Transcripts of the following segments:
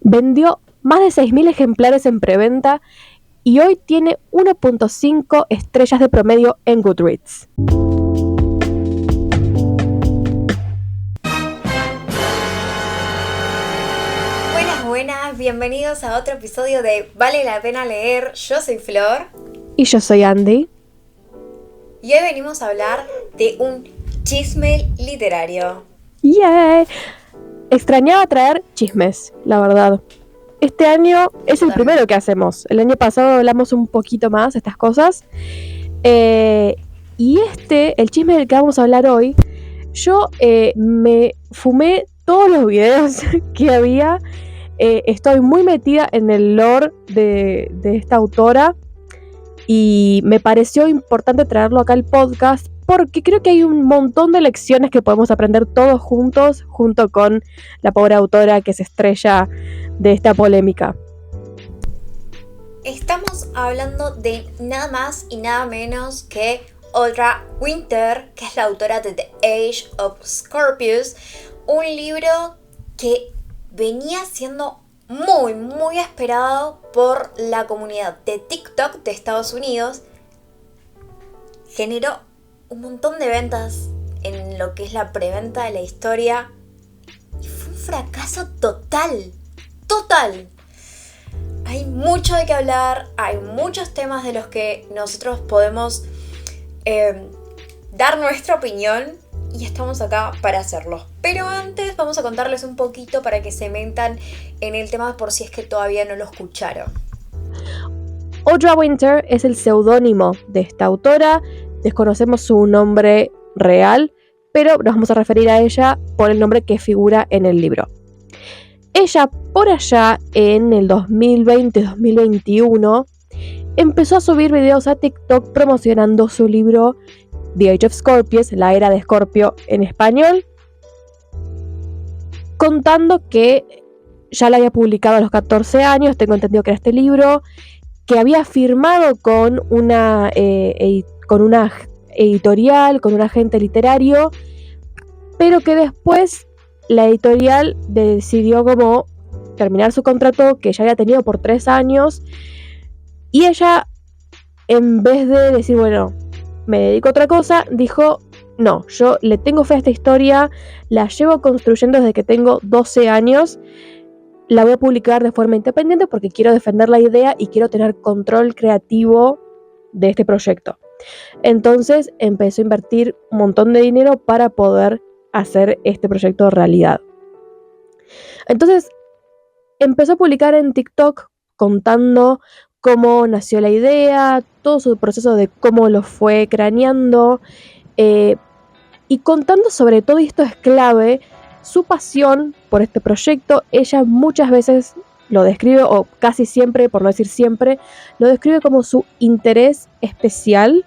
Vendió más de 6.000 ejemplares en preventa y hoy tiene 1.5 estrellas de promedio en Goodreads. Buenas, bienvenidos a otro episodio de Vale la Pena Leer. Yo soy Flor. Y yo soy Andy. Y hoy venimos a hablar de un chisme literario. ¡Yay! Extrañaba traer chismes, la verdad. Este año es el primero que hacemos. El año pasado hablamos un poquito más de estas cosas. Y el chisme del que vamos a hablar hoy, yo me fumé todos los videos que había. Estoy muy metida en el lore de esta autora y me pareció importante traerlo acá al podcast porque creo que hay un montón de lecciones que podemos aprender todos juntos, junto con la pobre autora que se estrella de esta polémica. Estamos hablando de nada más y nada menos que Audra Winter, que es la autora de The Age of Scorpius, un libro que venía siendo muy esperado por la comunidad de TikTok de Estados Unidos. Generó un montón de ventas en lo que es la preventa de la historia y fue un fracaso total. Hay mucho de qué hablar, hay muchos temas de los que nosotros podemos dar nuestra opinión y estamos acá para hacerlo. Pero antes vamos a contarles un poquito para que se metan en el tema por si es que todavía no lo escucharon. Audra Winter es el seudónimo de esta autora. Desconocemos su nombre real, pero nos vamos a referir a ella por el nombre que figura en el libro. Ella, por allá en el 2020-2021, empezó a subir videos a TikTok promocionando su libro The Age of Scorpius, la era de Escorpio en español, contando que ya la había publicado a los 14 años, tengo entendido que era este libro, que había firmado con una editorial, con un agente literario, pero que después la editorial decidió como terminar su contrato que ya había tenido por 3 años y ella, en vez de decir, bueno, me dedico a otra cosa, dijo, no, yo le tengo fe a esta historia, la llevo construyendo desde que tengo 12 años, la voy a publicar de forma independiente porque quiero defender la idea y quiero tener control creativo de este proyecto. Entonces empezó a invertir un montón de dinero para poder hacer este proyecto realidad. Entonces empezó a publicar en TikTok contando cómo nació la idea, todo su proceso de cómo lo fue craneando, y contando sobre todo, y esto es clave, su pasión por este proyecto. Ella muchas veces lo describe, o casi siempre, por no decir siempre, lo describe como su interés especial,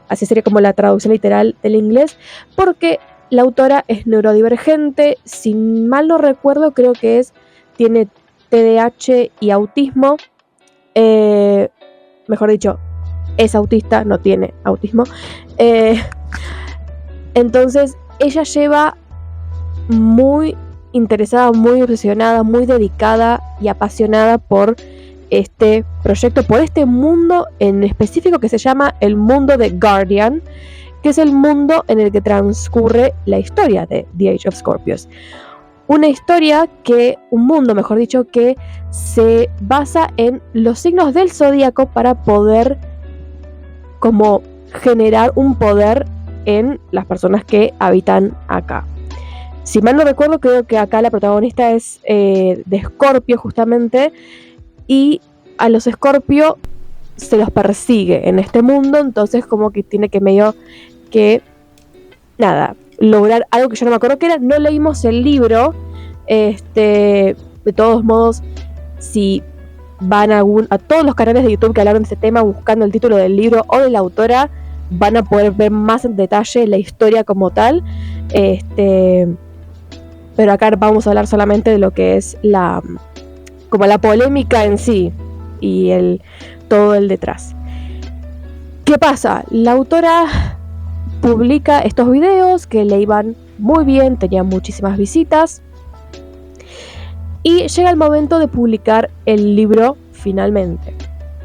así sería como la traducción literal del inglés, porque la autora es neurodivergente, si mal no recuerdo, creo que tiene TDAH y autismo, mejor dicho, es autista, no tiene autismo. Entonces ella lleva muy interesada, muy obsesionada, muy dedicada y apasionada por este proyecto, por este mundo en específico que se llama el mundo de Guardian, que es el mundo en el que transcurre la historia de The Age of Scorpius. Un mundo, mejor dicho, que se basa en los signos del zodíaco para poder como generar un poder en las personas que habitan acá. Si mal no recuerdo, creo que acá la protagonista es de Escorpio justamente, y a los Escorpio se los persigue en este mundo, entonces como que tiene que medio que lograr algo que yo no me acuerdo qué era. No leímos el libro, de todos modos, si van a todos los canales de YouTube que hablaron de este tema buscando el título del libro o de la autora, van a poder ver más en detalle la historia como tal, pero acá vamos a hablar solamente de lo que es la polémica en sí y todo el detrás. ¿Qué pasa? La autora publica estos videos que le iban muy bien, tenían muchísimas visitas, Y llega el momento de publicar el libro finalmente.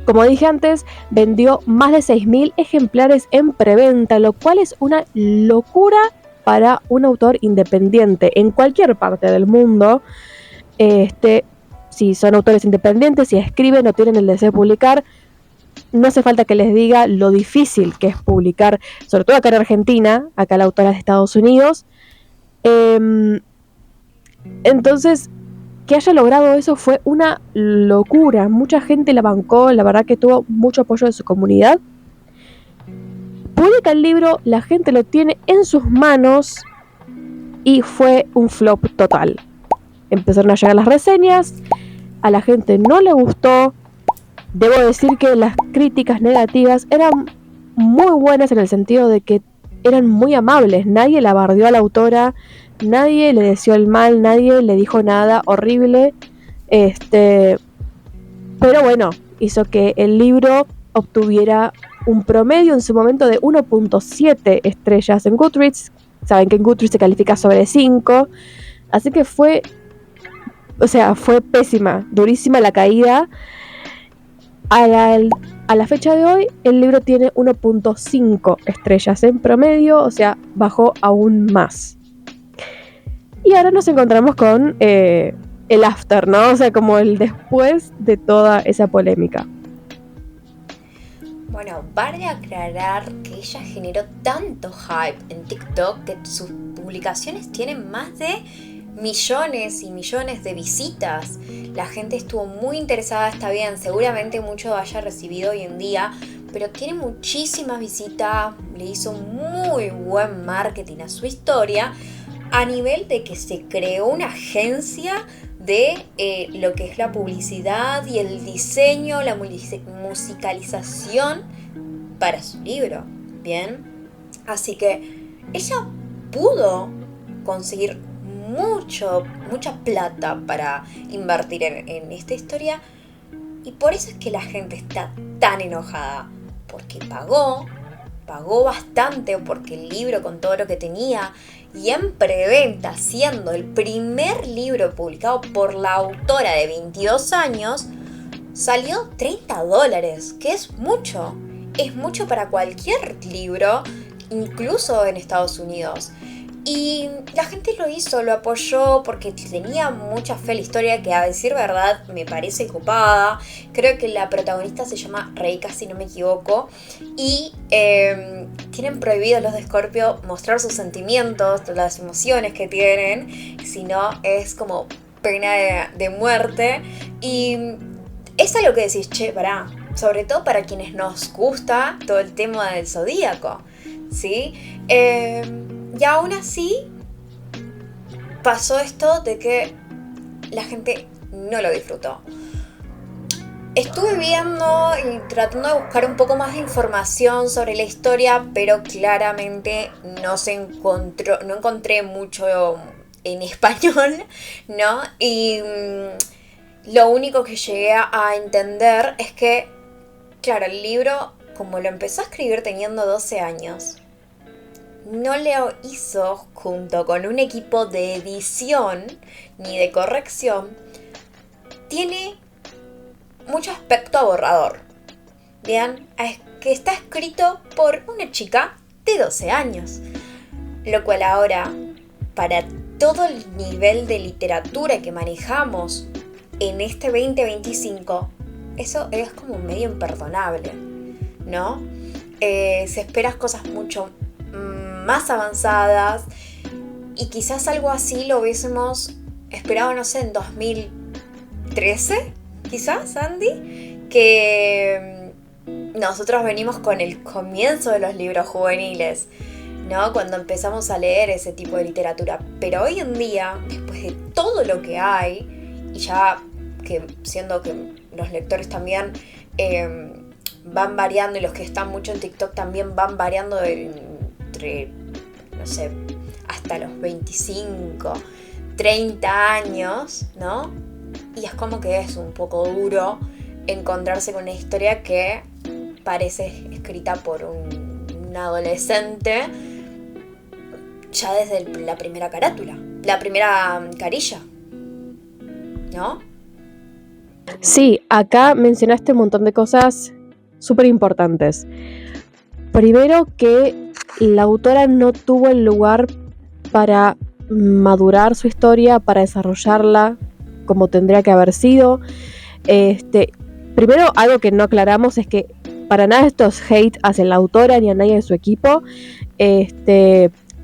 Como dije antes, vendió más de 6.000 ejemplares en preventa, lo cual es una locura para un autor independiente en cualquier parte del mundo. Si son autores independientes, si escriben o tienen el deseo de publicar, no hace falta que les diga lo difícil que es publicar, sobre todo acá en Argentina, acá la autora es de Estados Unidos. Entonces, que haya logrado eso fue una locura. Mucha gente la bancó, la verdad que tuvo mucho apoyo de su comunidad. Publica el libro, la gente lo tiene en sus manos y fue un flop total. Empezaron a llegar las reseñas, a la gente no le gustó. Debo decir que las críticas negativas eran muy buenas en el sentido de que eran muy amables. Nadie la bardeó a la autora, nadie le deseó el mal, nadie le dijo nada horrible. Pero bueno, hizo que el libro obtuviera un promedio en su momento de 1.7 estrellas en Goodreads. Saben que en Goodreads se califica sobre 5. Así que fue pésima, durísima la caída. A la fecha de hoy, el libro tiene 1.5 estrellas en promedio, o sea, bajó aún más. Y ahora nos encontramos con el after, ¿no? O sea, como el después de toda esa polémica. Bueno, vale aclarar que ella generó tanto hype en TikTok que sus publicaciones tienen más de millones y millones de visitas. La gente estuvo muy interesada, está bien, seguramente mucho haya recibido hoy en día, pero tiene muchísimas visitas, le hizo muy buen marketing a su historia, a nivel de que se creó una agencia de lo que es la publicidad y el diseño, la musicalización para su libro, ¿bien? Así que ella pudo conseguir mucha plata para invertir en esta historia, y por eso es que la gente está tan enojada, porque pagó bastante, porque el libro con todo lo que tenía y en preventa, siendo el primer libro publicado por la autora de 22 años, salió $30, que es mucho para cualquier libro, incluso en Estados Unidos. Y la gente lo apoyó porque tenía mucha fe en la historia, que a decir verdad me parece copada. Creo que la protagonista se llama Reika, si no me equivoco. Y tienen prohibido los de Scorpio mostrar sus sentimientos, las emociones que tienen. Si no, es como pena de muerte. Y es algo que decís, pará. Sobre todo para quienes nos gusta todo el tema del zodíaco, ¿sí? Y aún así pasó esto de que la gente no lo disfrutó. Estuve viendo y tratando de buscar un poco más de información sobre la historia, pero claramente no encontré mucho en español, ¿no? Y lo único que llegué a entender es que, claro, el libro, como lo empezó a escribir teniendo 12 años, no lo hizo junto con un equipo de edición ni de corrección, tiene mucho aspecto aborrador. Vean, es que está escrito por una chica de 12 años, lo cual ahora, para todo el nivel de literatura que manejamos en este 2025, eso es como medio imperdonable, ¿no? Se esperan cosas mucho más avanzadas, y quizás algo así lo hubiésemos esperado, no sé, en 2013, quizás, Andy, que nosotros venimos con el comienzo de los libros juveniles, ¿no? Cuando empezamos a leer ese tipo de literatura. Pero hoy en día, después de todo lo que hay, y ya que siendo que los lectores también van variando, y los que están mucho en TikTok también van variando entre, no sé, hasta los 25, 30 años, ¿no? Y es como que es un poco duro encontrarse con una historia que parece escrita por un adolescente ya desde la primera carátula, la primera carilla. ¿no? Sí, acá mencionaste un montón de cosas súper importantes. Primero, que la autora no tuvo el lugar para madurar su historia, para desarrollarla como tendría que haber sido. Primero, algo que no aclaramos es que para nada esto es hate hacia la autora ni a nadie de su equipo.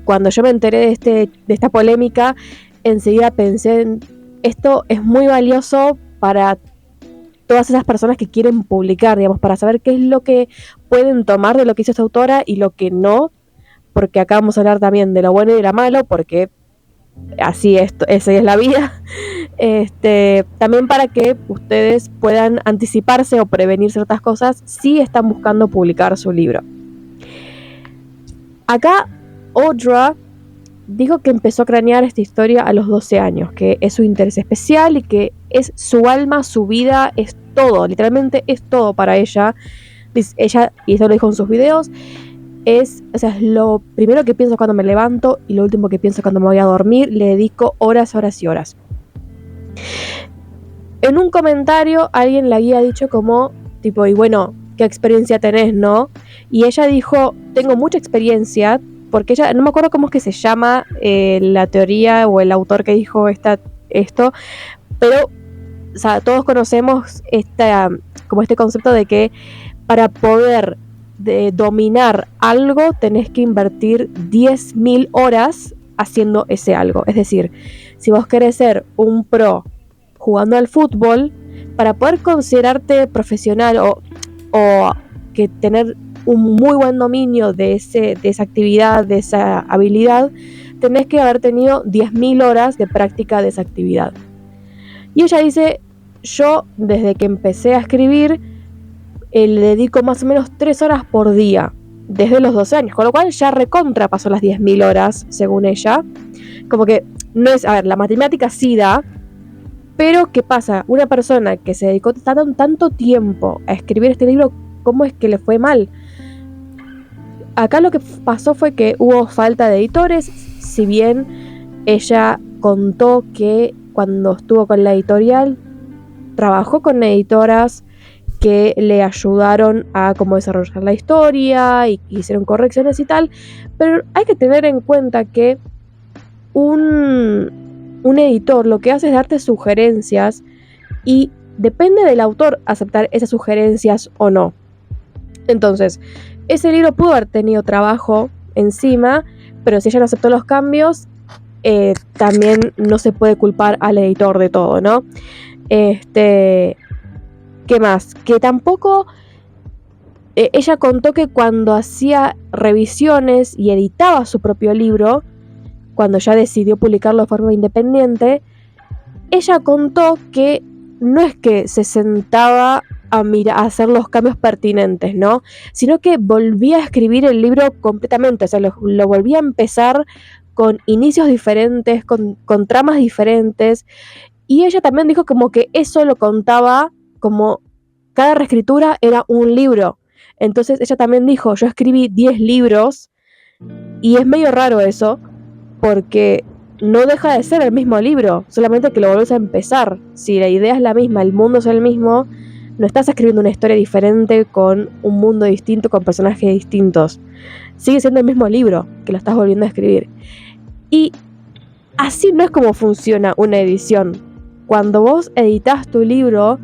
Cuando yo me enteré de esta polémica, enseguida pensé en esto es muy valioso para todas esas personas que quieren publicar, digamos, para saber qué es lo que pueden tomar de lo que hizo esta autora y lo que no, porque acá vamos a hablar también de lo bueno y de lo malo, porque así es, esa es la vida. También para que ustedes puedan anticiparse o prevenir ciertas cosas si están buscando publicar su libro. Acá Audra dijo que empezó a cranear esta historia a los 12 años, que es su interés especial y que es su alma, su vida, es todo, literalmente es todo para ella. Ella, y eso lo dijo en sus videos, es lo primero que pienso cuando me levanto y lo último que pienso cuando me voy a dormir. Le dedico horas, horas y horas. En un comentario alguien le había dicho como, tipo, y bueno, ¿qué experiencia tenés, no? Y ella dijo, tengo mucha experiencia, porque ella, no me acuerdo cómo es que se llama la teoría o el autor que dijo esto, pero, o sea, todos conocemos como este concepto de que para poder dominar algo tenés que invertir 10.000 horas haciendo ese algo. Es decir, si vos querés ser un pro jugando al fútbol, para poder considerarte profesional o que tener un muy buen dominio de esa actividad, de esa habilidad, tenés que haber tenido 10.000 horas de práctica de esa actividad. Y ella dice, yo desde que empecé a escribir le dedico más o menos 3 horas por día, desde los 12 años, con lo cual ya recontra pasó las 10.000 horas, según ella. Como que no es, a ver, la matemática sí da, pero ¿qué pasa? Una persona que se dedicó tanto tiempo a escribir este libro, ¿cómo es que le fue mal? Acá lo que pasó fue que hubo falta de editores, si bien ella contó que cuando estuvo con la editorial, trabajó con editoras que le ayudaron a cómo desarrollar la historia y hicieron correcciones y tal, pero hay que tener en cuenta que un editor lo que hace es darte sugerencias y depende del autor aceptar esas sugerencias o no. Entonces, ese libro pudo haber tenido trabajo encima, pero si ella no aceptó los cambios, también no se puede culpar al editor de todo, ¿no? ¿Qué más? Que tampoco ella contó que cuando hacía revisiones y editaba su propio libro, cuando ya decidió publicarlo de forma independiente, ella contó que no es que se sentaba a hacer los cambios pertinentes, ¿no? Sino que volvía a escribir el libro completamente, o sea, lo volvía a empezar con inicios diferentes, con tramas diferentes, y ella también dijo como que eso lo contaba como cada reescritura era un libro. Entonces ella también dijo, yo escribí 10 libros, y es medio raro eso, porque no deja de ser el mismo libro, solamente que lo volvés a empezar. Si la idea es la misma, el mundo es el mismo, no estás escribiendo una historia diferente con un mundo distinto, con personajes distintos. Sigue siendo el mismo libro que lo estás volviendo a escribir. Y así no es como funciona una edición. Cuando vos editas tu libro,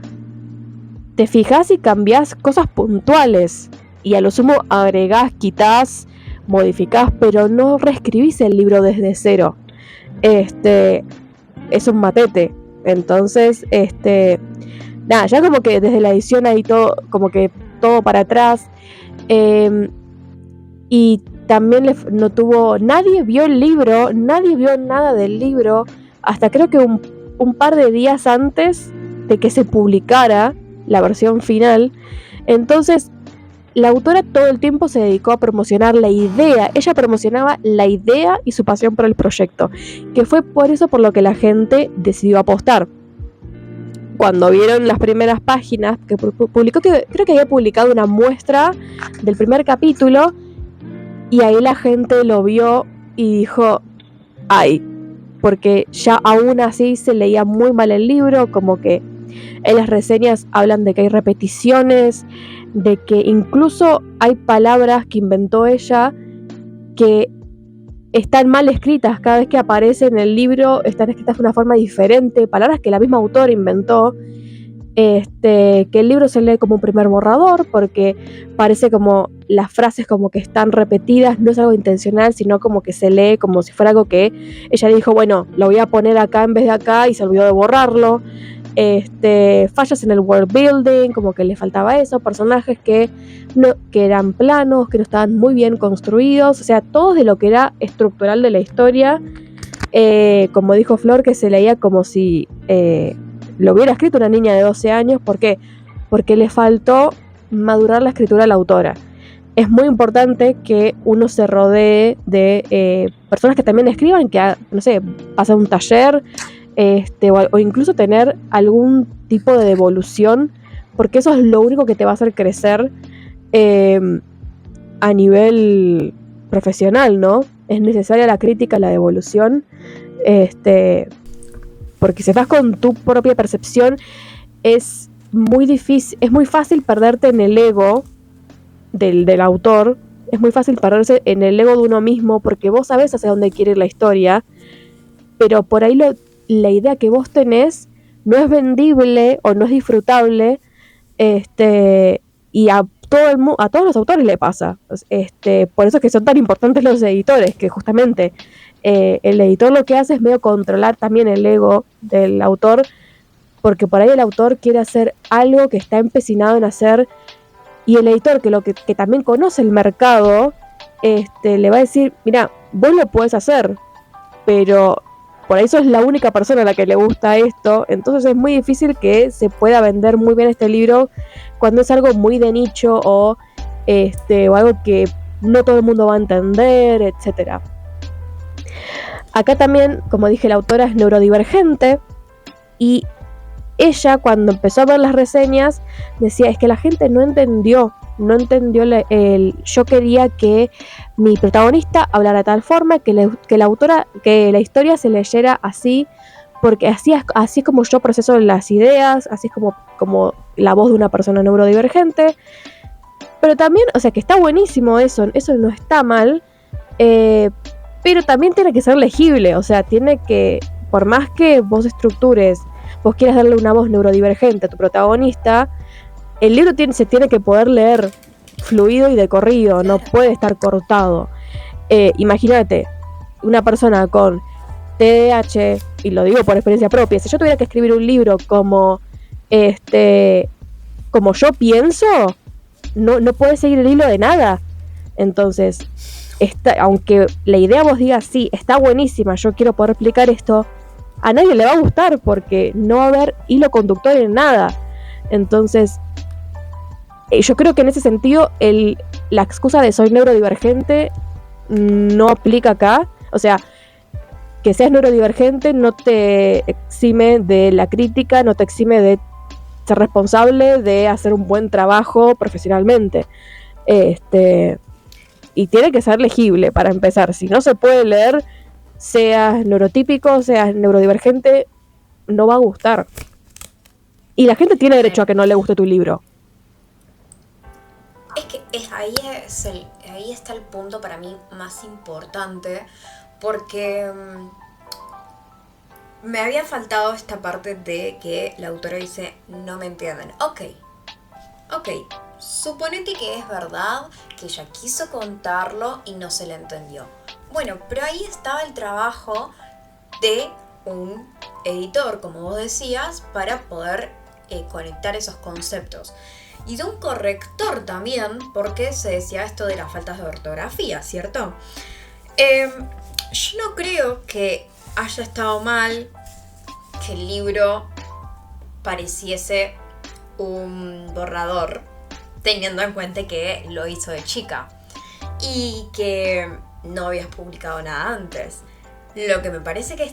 te fijás y cambiás cosas puntuales. Y a lo sumo agregás, quitas, modificás, pero no reescribís el libro desde cero. Es un matete. Entonces, nada, ya como que desde la edición ahí todo, como que todo para atrás. Y también nadie vio el libro, nadie vio nada del libro, hasta creo que un par de días antes de que se publicara la versión final. Entonces, la autora todo el tiempo se dedicó a promocionar la idea. Ella promocionaba la idea y su pasión por el proyecto, que fue por eso por lo que la gente decidió apostar. Cuando vieron las primeras páginas que publicó, que creo que había publicado una muestra del primer capítulo, y ahí la gente lo vio y dijo, ay, porque ya aún así se leía muy mal el libro, como que en las reseñas hablan de que hay repeticiones, de que incluso hay palabras que inventó ella que están mal escritas, cada vez que aparece en el libro están escritas de una forma diferente, palabras que la misma autora inventó, que el libro se lee como un primer borrador porque parece como las frases como que están repetidas, no es algo intencional, sino como que se lee como si fuera algo que ella dijo, bueno, lo voy a poner acá en vez de acá y se olvidó de borrarlo. Fallas en el world building, como que le faltaba eso, personajes que eran planos, que no estaban muy bien construidos, o sea, todo de lo que era estructural de la historia, como dijo Flor, que se leía como si lo hubiera escrito una niña de 12 años. ¿Por qué? Porque le faltó madurar la escritura a la autora. Es muy importante que uno se rodee de personas que también escriban, que, no sé, pasen un taller, o incluso tener algún tipo de devolución, porque eso es lo único que te va a hacer crecer a nivel profesional, ¿no? Es necesaria la crítica, la devolución, porque si vas con tu propia percepción, es muy difícil, es muy fácil perderte en el ego del autor, es muy fácil perderse en el ego de uno mismo, porque vos sabés hacia dónde quiere ir la historia, pero por ahí la idea que vos tenés no es vendible o no es disfrutable, y a todos los autores le pasa. Por eso es que son tan importantes los editores, que justamente el editor lo que hace es medio controlar también el ego del autor, porque por ahí el autor quiere hacer algo que está empecinado en hacer, y el editor que también conoce el mercado, le va a decir, mira, vos lo podés hacer, pero por ahí sos la única persona a la que le gusta esto, entonces es muy difícil que se pueda vender muy bien este libro cuando es algo muy de nicho o algo que no todo el mundo va a entender, etcétera. Acá también, como dije, la autora es neurodivergente, y ella, cuando empezó a ver las reseñas, decía, es que la gente no entendió yo quería que mi protagonista hablara de tal forma, que la historia se leyera así, porque así es como yo proceso las ideas, así es como la voz de una persona neurodivergente. Pero también, o sea, que está buenísimo eso no está mal, pero también tiene que ser legible, o sea, tiene que, por más que vos quieras darle una voz neurodivergente a tu protagonista, el libro se tiene que poder leer fluido y de corrido, no puede estar cortado. Imagínate, una persona con TDAH, y lo digo por experiencia propia, si yo tuviera que escribir un libro como yo pienso, no puede seguir el hilo de nada. Entonces, aunque la idea vos digas, sí, está buenísima, yo quiero poder explicar esto, a nadie le va a gustar porque no va a haber hilo conductor en nada. Entonces, yo creo que en ese sentido la excusa de soy neurodivergente no aplica acá. O sea, que seas neurodivergente no te exime de la crítica, no te exime de ser responsable, de hacer un buen trabajo profesionalmente. Y tiene que ser legible para empezar. Si no se puede leer, seas neurotípico, seas neurodivergente, no va a gustar. Y la gente tiene derecho a que no le guste tu libro. Es que ahí está el punto para mí más importante, porque me había faltado esta parte de que la autora dice, no me entienden. Ok, suponete que es verdad que ella quiso contarlo y no se le entendió. Bueno, pero ahí estaba el trabajo de un editor, como vos decías, para poder conectar esos conceptos. Y de un corrector también, porque se decía esto de las faltas de ortografía, ¿cierto? Yo no creo que haya estado mal que el libro pareciese un borrador, teniendo en cuenta que lo hizo de chica y que no habías publicado nada antes. Lo que me parece que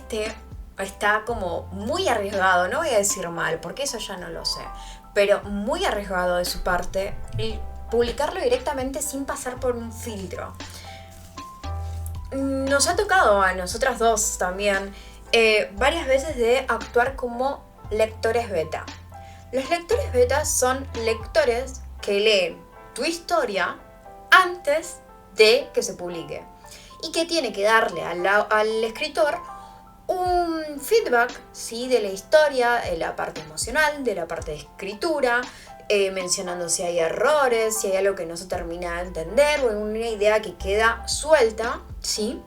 está como muy arriesgado, no voy a decir mal, porque eso ya no lo sé, pero muy arriesgado de su parte el publicarlo directamente sin pasar por un filtro. Nos ha tocado a nosotras dos también varias veces de actuar como lectores beta. Los lectores beta son lectores que leen tu historia antes de que se publique y que tiene que darle al escritor un feedback, ¿sí? De la historia, de la parte emocional, de la parte de escritura, mencionando si hay errores, si hay algo que no se termina de entender o una idea que queda suelta, ¿sí?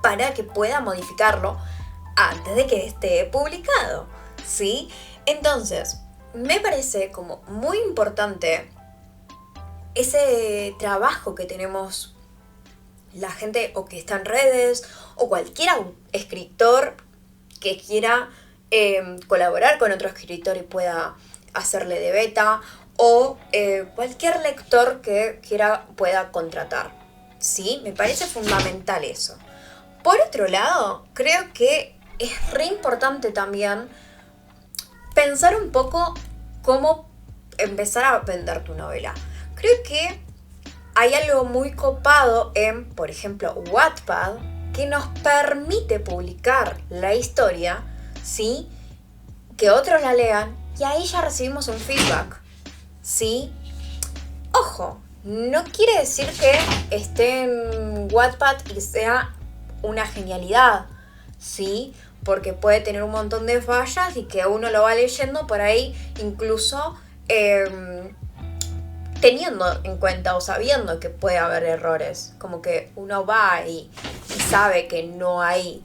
Para que pueda modificarlo antes de que esté publicado, ¿sí? Entonces, me parece como muy importante ese trabajo que tenemos la gente o que está en redes o cualquier escritor que quiera colaborar con otro escritor y pueda hacerle de beta o cualquier lector que pueda contratar, ¿sí? Me parece fundamental eso. Por otro lado, creo que es re importante también pensar un poco cómo empezar a vender tu novela. Creo que hay algo muy copado en, por ejemplo, Wattpad, que nos permite publicar la historia, ¿sí? Que otros la lean y ahí ya recibimos un feedback, ¿sí? Ojo, no quiere decir que esté en Wattpad y sea una genialidad, ¿sí? Porque puede tener un montón de fallas y que uno lo va leyendo por ahí incluso teniendo en cuenta o sabiendo que puede haber errores. Como que uno va y sabe que no hay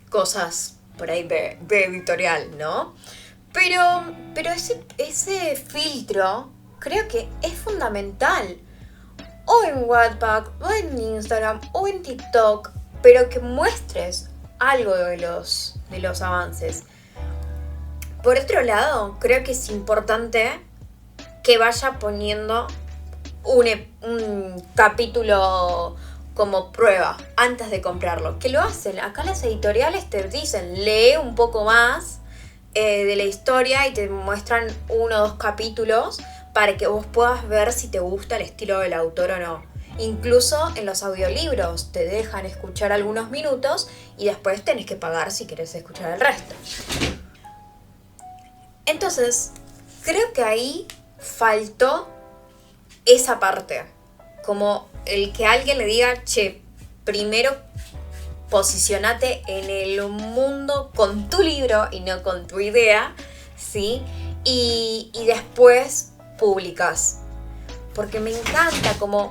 cosas por ahí de editorial, ¿no? Pero ese filtro creo que es fundamental. O en Wattpad, o en Instagram, o en TikTok, pero que muestres algo de los avances. Por otro lado, creo que es importante que vaya poniendo un capítulo como prueba antes de comprarlo. Que lo hacen. Acá las editoriales te dicen, lee un poco más de la historia y te muestran 1 o 2 capítulos para que vos puedas ver si te gusta el estilo del autor o no. Incluso en los audiolibros te dejan escuchar algunos minutos y después tenés que pagar si querés escuchar el resto. Entonces, creo que ahí faltó esa parte. Como el que alguien le diga, che, primero posicionate en el mundo con tu libro y no con tu idea, ¿sí? Y después publicas. Porque me encanta como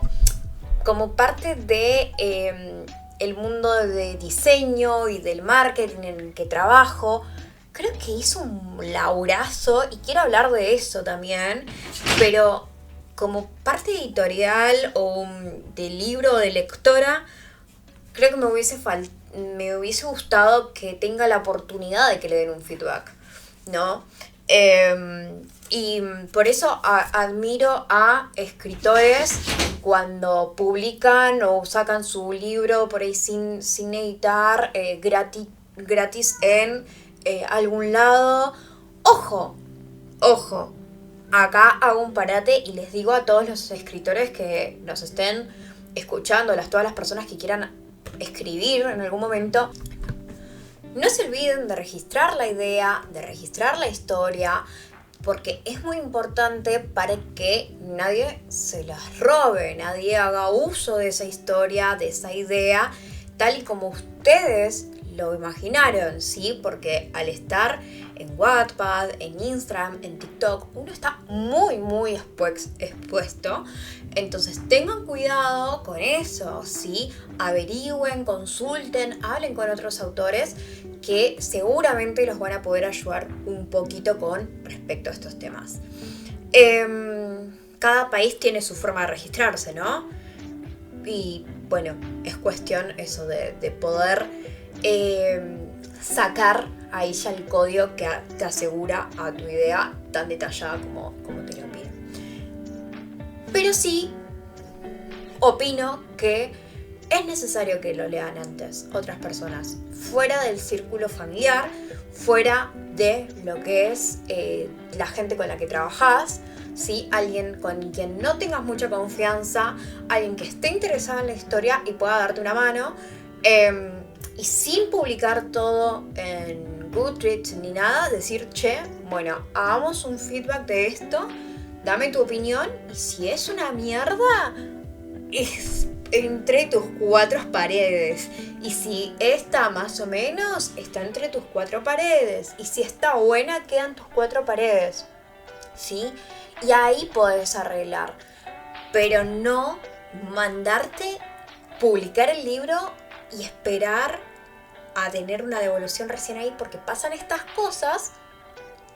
parte de el mundo de diseño y del marketing en el que trabajo. Creo que hizo un laburazo y quiero hablar de eso también, pero como parte editorial o de libro o de lectora, creo que me hubiese gustado que tenga la oportunidad de que le den un feedback, ¿no? Y por eso admiro a escritores cuando publican o sacan su libro por ahí sin editar, gratis en algún lado. Ojo, acá hago un parate y les digo a todos los escritores que nos estén escuchando, todas las personas que quieran escribir en algún momento, no se olviden de registrar la idea, de registrar la historia, porque es muy importante para que nadie se las robe, nadie haga uso de esa historia, de esa idea, tal y como ustedes lo imaginaron, ¿sí? Porque al estar en Wattpad, en Instagram, en TikTok, uno está muy expuesto. Entonces tengan cuidado con eso, ¿sí? Averigüen, consulten, hablen con otros autores que seguramente los van a poder ayudar un poquito con respecto a estos temas. Cada país tiene su forma de registrarse, ¿no? Y bueno, es cuestión eso de poder sacar ahí ya el código que te asegura a tu idea tan detallada como te lo pide. Pero sí, opino que es necesario que lo lean antes otras personas, fuera del círculo familiar, fuera de lo que es la gente con la que trabajás, ¿sí? Alguien con quien no tengas mucha confianza, alguien que esté interesado en la historia y pueda darte una mano. y sin publicar todo en Goodreads ni nada, decir, che, bueno, hagamos un feedback de esto, dame tu opinión, y si es una mierda, es entre tus 4 paredes. Y si está más o menos, está entre tus 4 paredes. Y si está buena, quedan tus 4 paredes. ¿Sí? Y ahí podés arreglar. Pero no mandarte publicar el libro y esperar a tener una devolución recién ahí, porque pasan estas cosas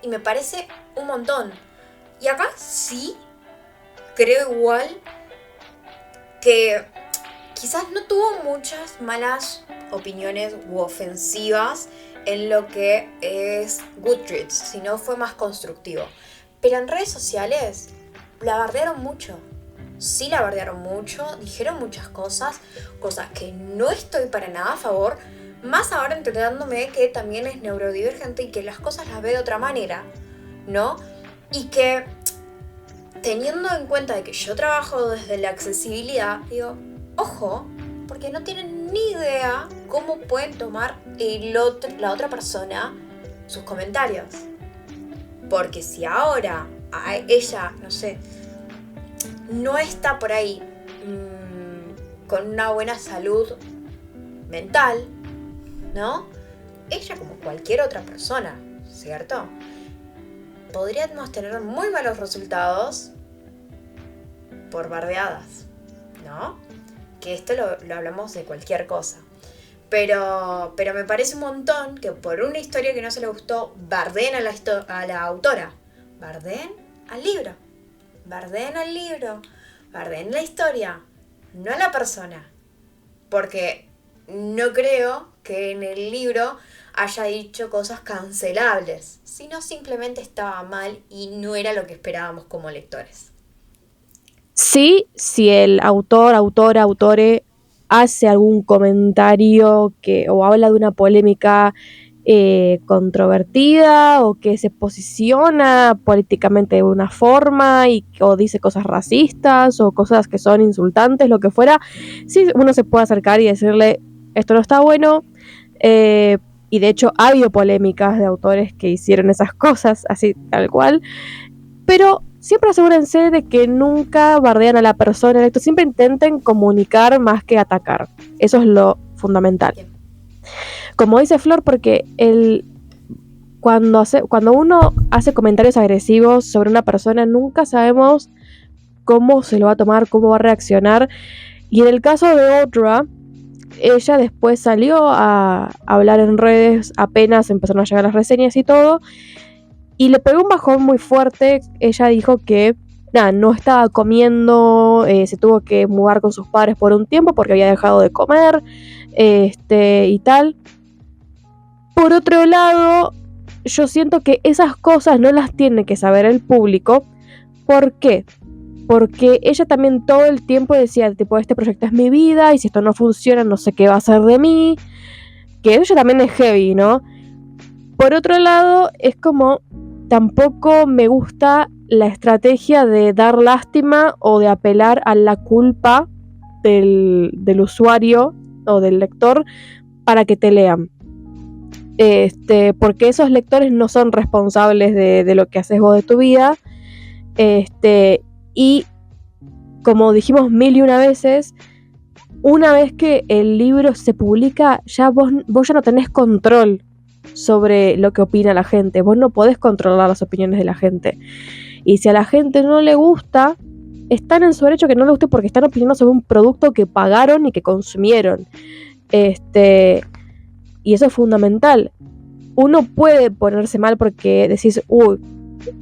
y me parece un montón. Y acá sí creo igual que quizás no tuvo muchas malas opiniones u ofensivas en lo que es Goodreads, sino fue más constructivo. Pero en redes sociales la bardearon mucho. Sí, la bardearon mucho, dijeron muchas cosas que no estoy para nada a favor, más ahora enterándome que también es neurodivergente y que las cosas las ve de otra manera, ¿no? Y que teniendo en cuenta de que yo trabajo desde la accesibilidad, digo, ojo, porque no tienen ni idea cómo pueden tomar la otra persona sus comentarios. Porque si ahora a ella, no sé, no está por ahí con una buena salud mental, ¿no? Ella, como cualquier otra persona, ¿cierto? Podríamos tener muy malos resultados por bardeadas, ¿no? Que esto lo hablamos de cualquier cosa. Pero me parece un montón que por una historia que no se le gustó, bardeen a la autora. Bardeen al libro. Bardeen al libro. Bardeen la historia. No a la persona. Porque no creo que en el libro haya dicho cosas cancelables, sino simplemente estaba mal y no era lo que esperábamos como lectores. Sí, si el autor, autora, autore hace algún comentario o habla de una polémica controvertida o que se posiciona políticamente de una forma o dice cosas racistas o cosas que son insultantes, lo que fuera, sí uno se puede acercar y decirle, esto no está bueno, y de hecho ha habido polémicas de autores que hicieron esas cosas, así tal cual, pero siempre asegúrense de que nunca bardean a la persona, siempre intenten comunicar más que atacar, eso es lo fundamental. Como dice Flor, porque cuando uno hace comentarios agresivos sobre una persona, nunca sabemos cómo se lo va a tomar, cómo va a reaccionar. Y en el caso de Audra, ella después salió a hablar en redes, apenas empezaron a llegar las reseñas y todo, y le pegó un bajón muy fuerte. Ella dijo que no estaba comiendo, se tuvo que mudar con sus padres por un tiempo porque había dejado de comer, y tal. Por otro lado, yo siento que esas cosas no las tiene que saber el público. ¿Por qué? Porque ella también todo el tiempo decía, tipo, este proyecto es mi vida y si esto no funciona no sé qué va a hacer de mí. Que ella también es heavy, ¿no? Por otro lado, es como, tampoco me gusta la estrategia de dar lástima o de apelar a la culpa del usuario o del lector para que te lean. Porque esos lectores no son responsables de lo que haces vos de tu vida, y como dijimos 1001 veces, una vez que el libro se publica, ya vos ya no tenés control sobre lo que opina la gente, vos no podés controlar las opiniones de la gente, y si a la gente no le gusta, están en su derecho que no le guste porque están opinando sobre un producto que pagaron y que consumieron, y eso es fundamental. Uno puede ponerse mal porque decís,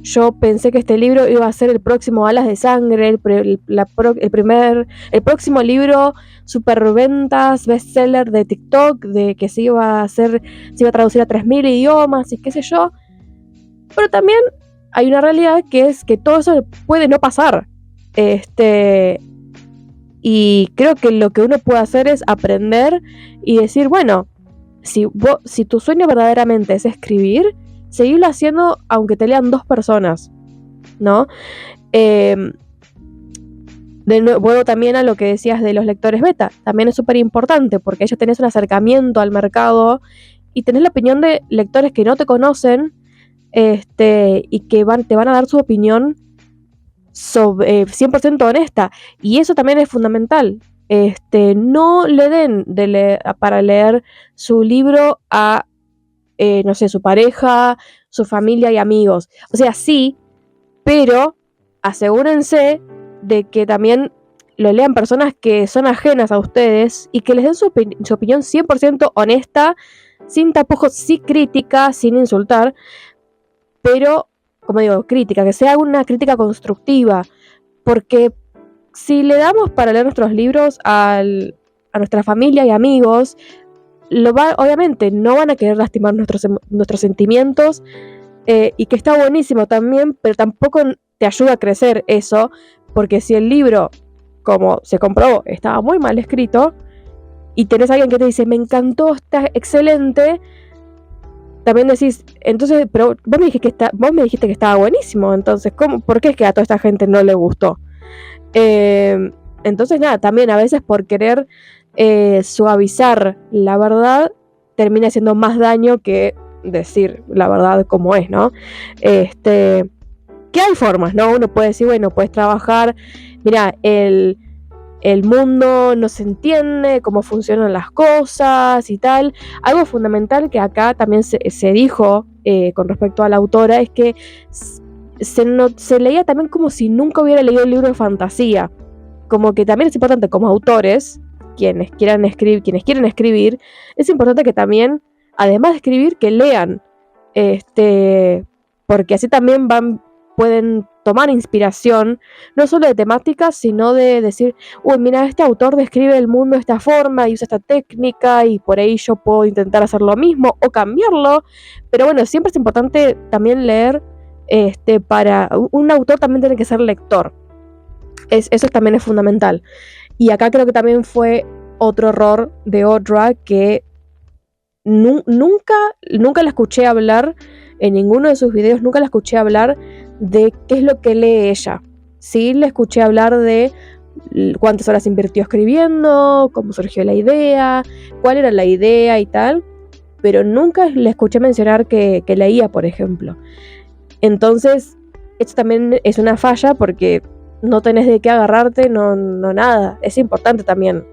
yo pensé que este libro iba a ser el próximo Alas de Sangre, el próximo libro superventas, bestseller de TikTok, de que se iba a traducir a 3000 idiomas y qué sé yo. Pero también hay una realidad que es que todo eso puede no pasar. Y creo que lo que uno puede hacer es aprender y decir, bueno, si tu sueño verdaderamente es escribir, seguirlo haciendo aunque te lean 2 personas, ¿no? Vuelvo también a lo que decías de los lectores beta. También es súper importante porque ellos tenés un acercamiento al mercado y tenés la opinión de lectores que no te conocen, y que te van a dar su opinión 100% honesta. Y eso también es fundamental. No le den para leer su libro a, no sé, su pareja, su familia y amigos. O sea, sí, pero asegúrense de que también lo lean personas que son ajenas a ustedes y que les den su opinión 100% honesta, sin tapujos, sin crítica, sin insultar, pero, como digo, crítica, que sea una crítica constructiva, porque si le damos para leer nuestros libros a nuestra familia y amigos, obviamente no van a querer lastimar nuestros sentimientos, y que está buenísimo también, pero tampoco te ayuda a crecer eso, porque si el libro, como se comprobó, estaba muy mal escrito, y tenés a alguien que te dice, me encantó, está excelente, también decís, entonces, pero vos me dijiste que estaba buenísimo, entonces, ¿por qué es que a toda esta gente no le gustó? Entonces, nada, también a veces por querer suavizar la verdad, termina haciendo más daño que decir la verdad como es, ¿no? Que hay formas, ¿no? Uno puede decir, bueno, puedes trabajar, mira, el mundo no se entiende, cómo funcionan las cosas y tal. Algo fundamental que acá también se dijo con respecto a la autora es que se leía también como si nunca hubiera leído el libro de fantasía. Como que también es importante como autores, quienes quieren escribir, es importante que también, además de escribir, que lean. Porque así también pueden tomar inspiración, no solo de temáticas, sino de decir, uy, mira, este autor describe el mundo de esta forma y usa esta técnica y por ahí yo puedo intentar hacer lo mismo o cambiarlo. Pero bueno, siempre es importante también leer, para un autor también tiene que ser lector. Eso también es fundamental. Y acá creo que también fue otro error de Audra que nunca la escuché hablar en ninguno de sus videos, nunca la escuché hablar de qué es lo que lee ella. Sí, le escuché hablar de cuántas horas invirtió escribiendo, cómo surgió la idea, cuál era la idea y tal, pero nunca le escuché mencionar que leía, por ejemplo. Entonces, esto también es una falla porque no tenés de qué agarrarte, no nada. Es importante también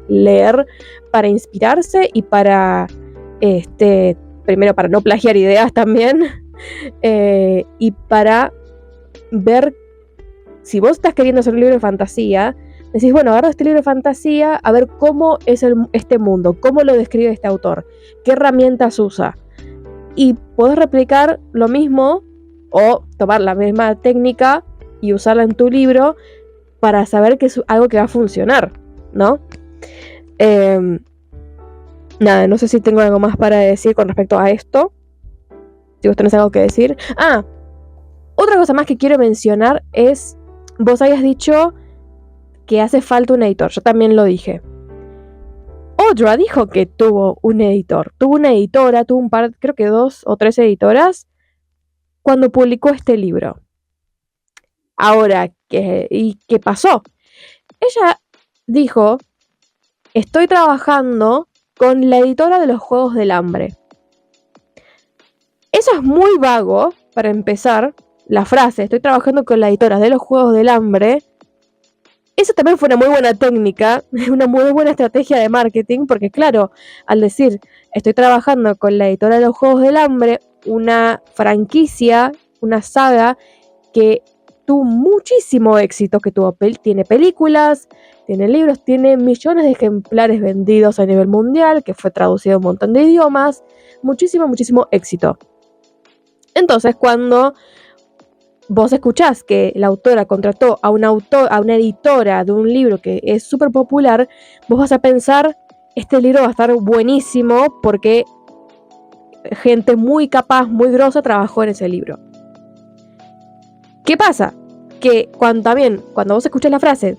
leer para inspirarse y para, primero para no plagiar ideas también, y para ver, si vos estás queriendo hacer un libro de fantasía, decís, bueno, agarro este libro de fantasía a ver cómo es este mundo, cómo lo describe este autor, qué herramientas usa. Y podés replicar lo mismo o tomar la misma técnica y usarla en tu libro para saber que es algo que va a funcionar, ¿no? Nada, no sé si tengo algo más para decir con respecto a esto. Si vos tenés algo que decir. Otra cosa más que quiero mencionar es, vos habías dicho que hace falta un editor. Yo también lo dije. Audra dijo que tuvo un editor. Tuvo una editora, tuvo un par, creo que 2 o 3 editoras cuando publicó este libro. Ahora, ¿qué pasó? Ella dijo, estoy trabajando con la editora de los Juegos del Hambre. Eso es muy vago, para empezar, la frase, estoy trabajando con la editora de los Juegos del Hambre. Eso también fue una muy buena técnica, una muy buena estrategia de marketing, porque claro, al decir, estoy trabajando con la editora de los Juegos del Hambre, una franquicia, una saga que tuvo muchísimo éxito, que tiene películas, tiene libros, tiene millones de ejemplares vendidos a nivel mundial, que fue traducido a un montón de idiomas, muchísimo éxito. Entonces, cuando vos escuchás que la autora contrató a una editora de un libro que es súper popular, vos vas a pensar, este libro va a estar buenísimo porque gente muy capaz, muy grosa trabajó en ese libro. ¿Qué pasa? Que cuando vos escuchás la frase,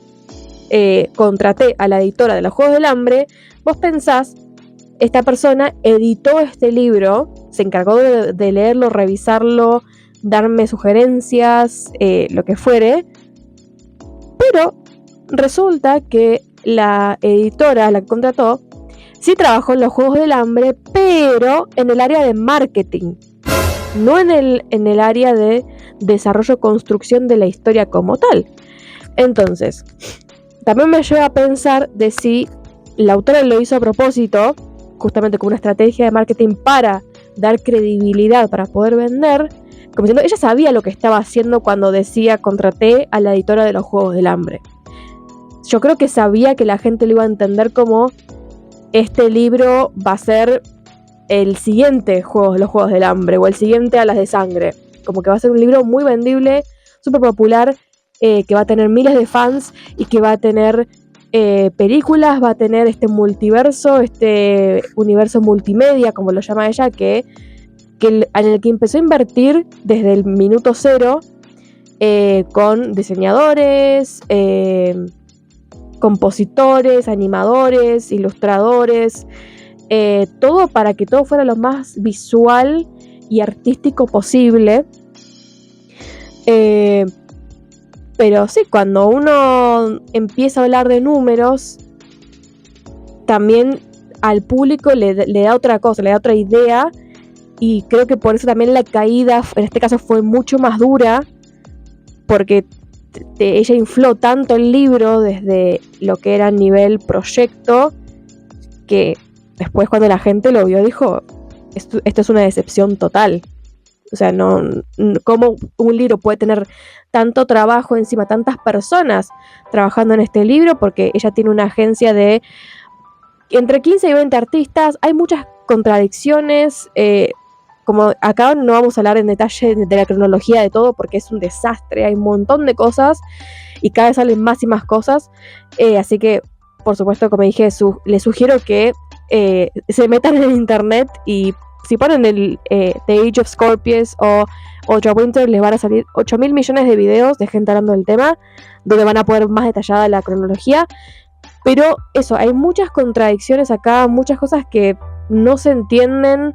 contraté a la editora de los Juegos del Hambre, vos pensás, esta persona editó este libro, se encargó de leerlo, revisarlo, darme sugerencias, lo que fuere, pero resulta que la editora, la que contrató, sí trabajó en los Juegos del Hambre, pero en el área de marketing, no en el área de desarrollo, construcción de la historia como tal. Entonces, también me lleva a pensar de si la autora lo hizo a propósito, justamente como una estrategia de marketing para dar credibilidad, para poder vender, como diciendo, ella sabía lo que estaba haciendo cuando decía contraté a la editora de los Juegos del Hambre. Yo creo que sabía que la gente lo iba a entender como este libro va a ser el siguiente los Juegos del Hambre o el siguiente Alas de Sangre. Como que va a ser un libro muy vendible, súper popular, que va a tener miles de fans y que va a tener películas, va a tener este multiverso, este universo multimedia, como lo llama ella, en el que empezó a invertir desde el minuto cero, con diseñadores, compositores, animadores, ilustradores, todo para que todo fuera lo más visual y artístico posible. Pero sí, cuando uno empieza a hablar de números, también al público le da otra cosa, le da otra idea, y creo que por eso también la caída en este caso fue mucho más dura, porque ella infló tanto el libro desde lo que era nivel proyecto, que después cuando la gente lo vio dijo, esto es una decepción total. O sea, ¿cómo un libro puede tener tanto trabajo encima, tantas personas trabajando en este libro? Porque ella tiene una agencia de entre 15 y 20 artistas, hay muchas contradicciones, como acá no vamos a hablar en detalle de la cronología de todo porque es un desastre, hay un montón de cosas y cada vez salen más y más cosas, así que por supuesto, como dije, les sugiero que se metan en internet y si ponen el The Age of Scorpius o Ultra Winter, les van a salir 8.000 millones de videos de gente hablando del tema, donde van a poder ver más detallada la cronología. Pero eso, hay muchas contradicciones acá, muchas cosas que no se entienden,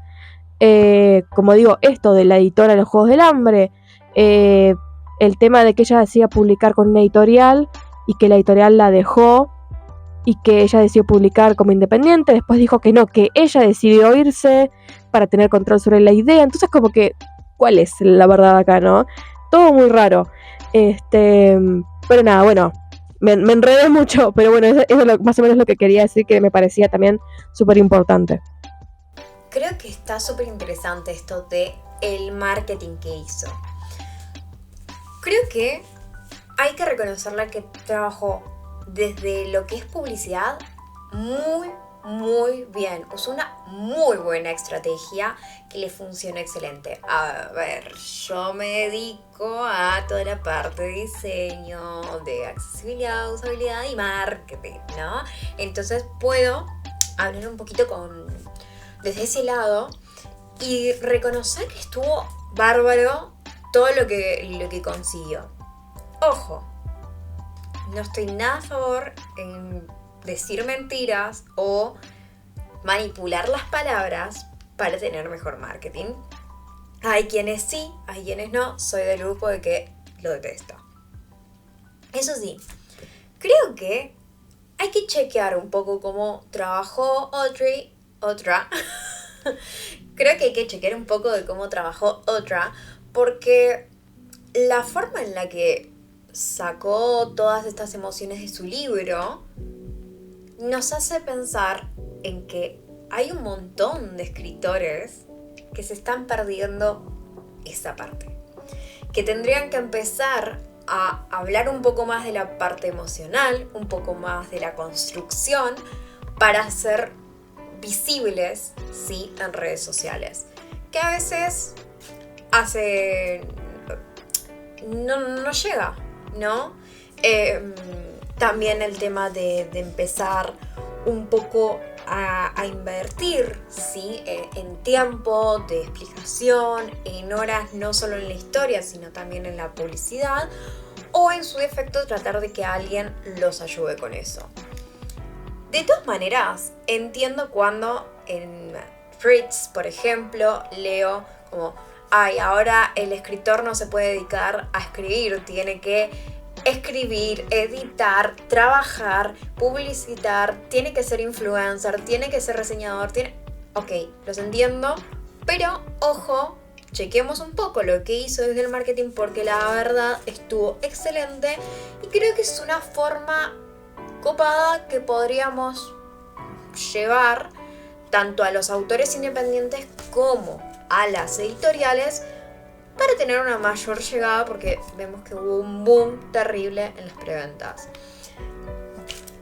como digo, esto de la editora de los Juegos del Hambre, el tema de que ella decía publicar con una editorial y que la editorial la dejó y que ella decidió publicar como independiente, después dijo que no, que ella decidió irse para tener control sobre la idea. Entonces como que, ¿cuál es la verdad acá, no? Todo muy raro. Pero nada, bueno, me enredé mucho, pero bueno, eso es más o menos lo que quería decir, que me parecía también súper importante. Creo que está súper interesante esto de el marketing que hizo. Creo que hay que reconocerle que trabajó desde lo que es publicidad muy bien. Usó una muy buena estrategia que le funciona excelente. A ver, yo me dedico a toda la parte de diseño, de accesibilidad, usabilidad y marketing, ¿no? Entonces puedo hablar un poquito desde ese lado y reconocer que estuvo bárbaro todo lo que consiguió. Ojo, no estoy nada a favor en decir mentiras o manipular las palabras para tener mejor marketing. Hay quienes sí, hay quienes no. Soy del grupo de que lo detesto. Eso sí, creo que hay que chequear un poco cómo trabajó Otra. Creo que hay que chequear un poco de cómo trabajó Otra, porque la forma en la que sacó todas estas emociones de su libro nos hace pensar en que hay un montón de escritores que se están perdiendo esa parte, que tendrían que empezar a hablar un poco más de la parte emocional, un poco más de la construcción para ser visibles, sí, en redes sociales, que a veces no llega, ¿no? También el tema de empezar un poco a invertir, ¿sí? En tiempo de explicación, en horas, no solo en la historia, sino también en la publicidad, o en su defecto tratar de que alguien los ayude con eso. De todas maneras, entiendo cuando en Fritz, por ejemplo, leo como, ahora el escritor no se puede dedicar a escribir, tiene que escribir, editar, trabajar, publicitar, tiene que ser influencer, tiene que ser reseñador, Ok, los entiendo, pero ojo, chequemos un poco lo que hizo desde el marketing porque la verdad estuvo excelente y creo que es una forma copada que podríamos llevar tanto a los autores independientes como a las editoriales para tener una mayor llegada porque vemos que hubo un boom terrible en las preventas.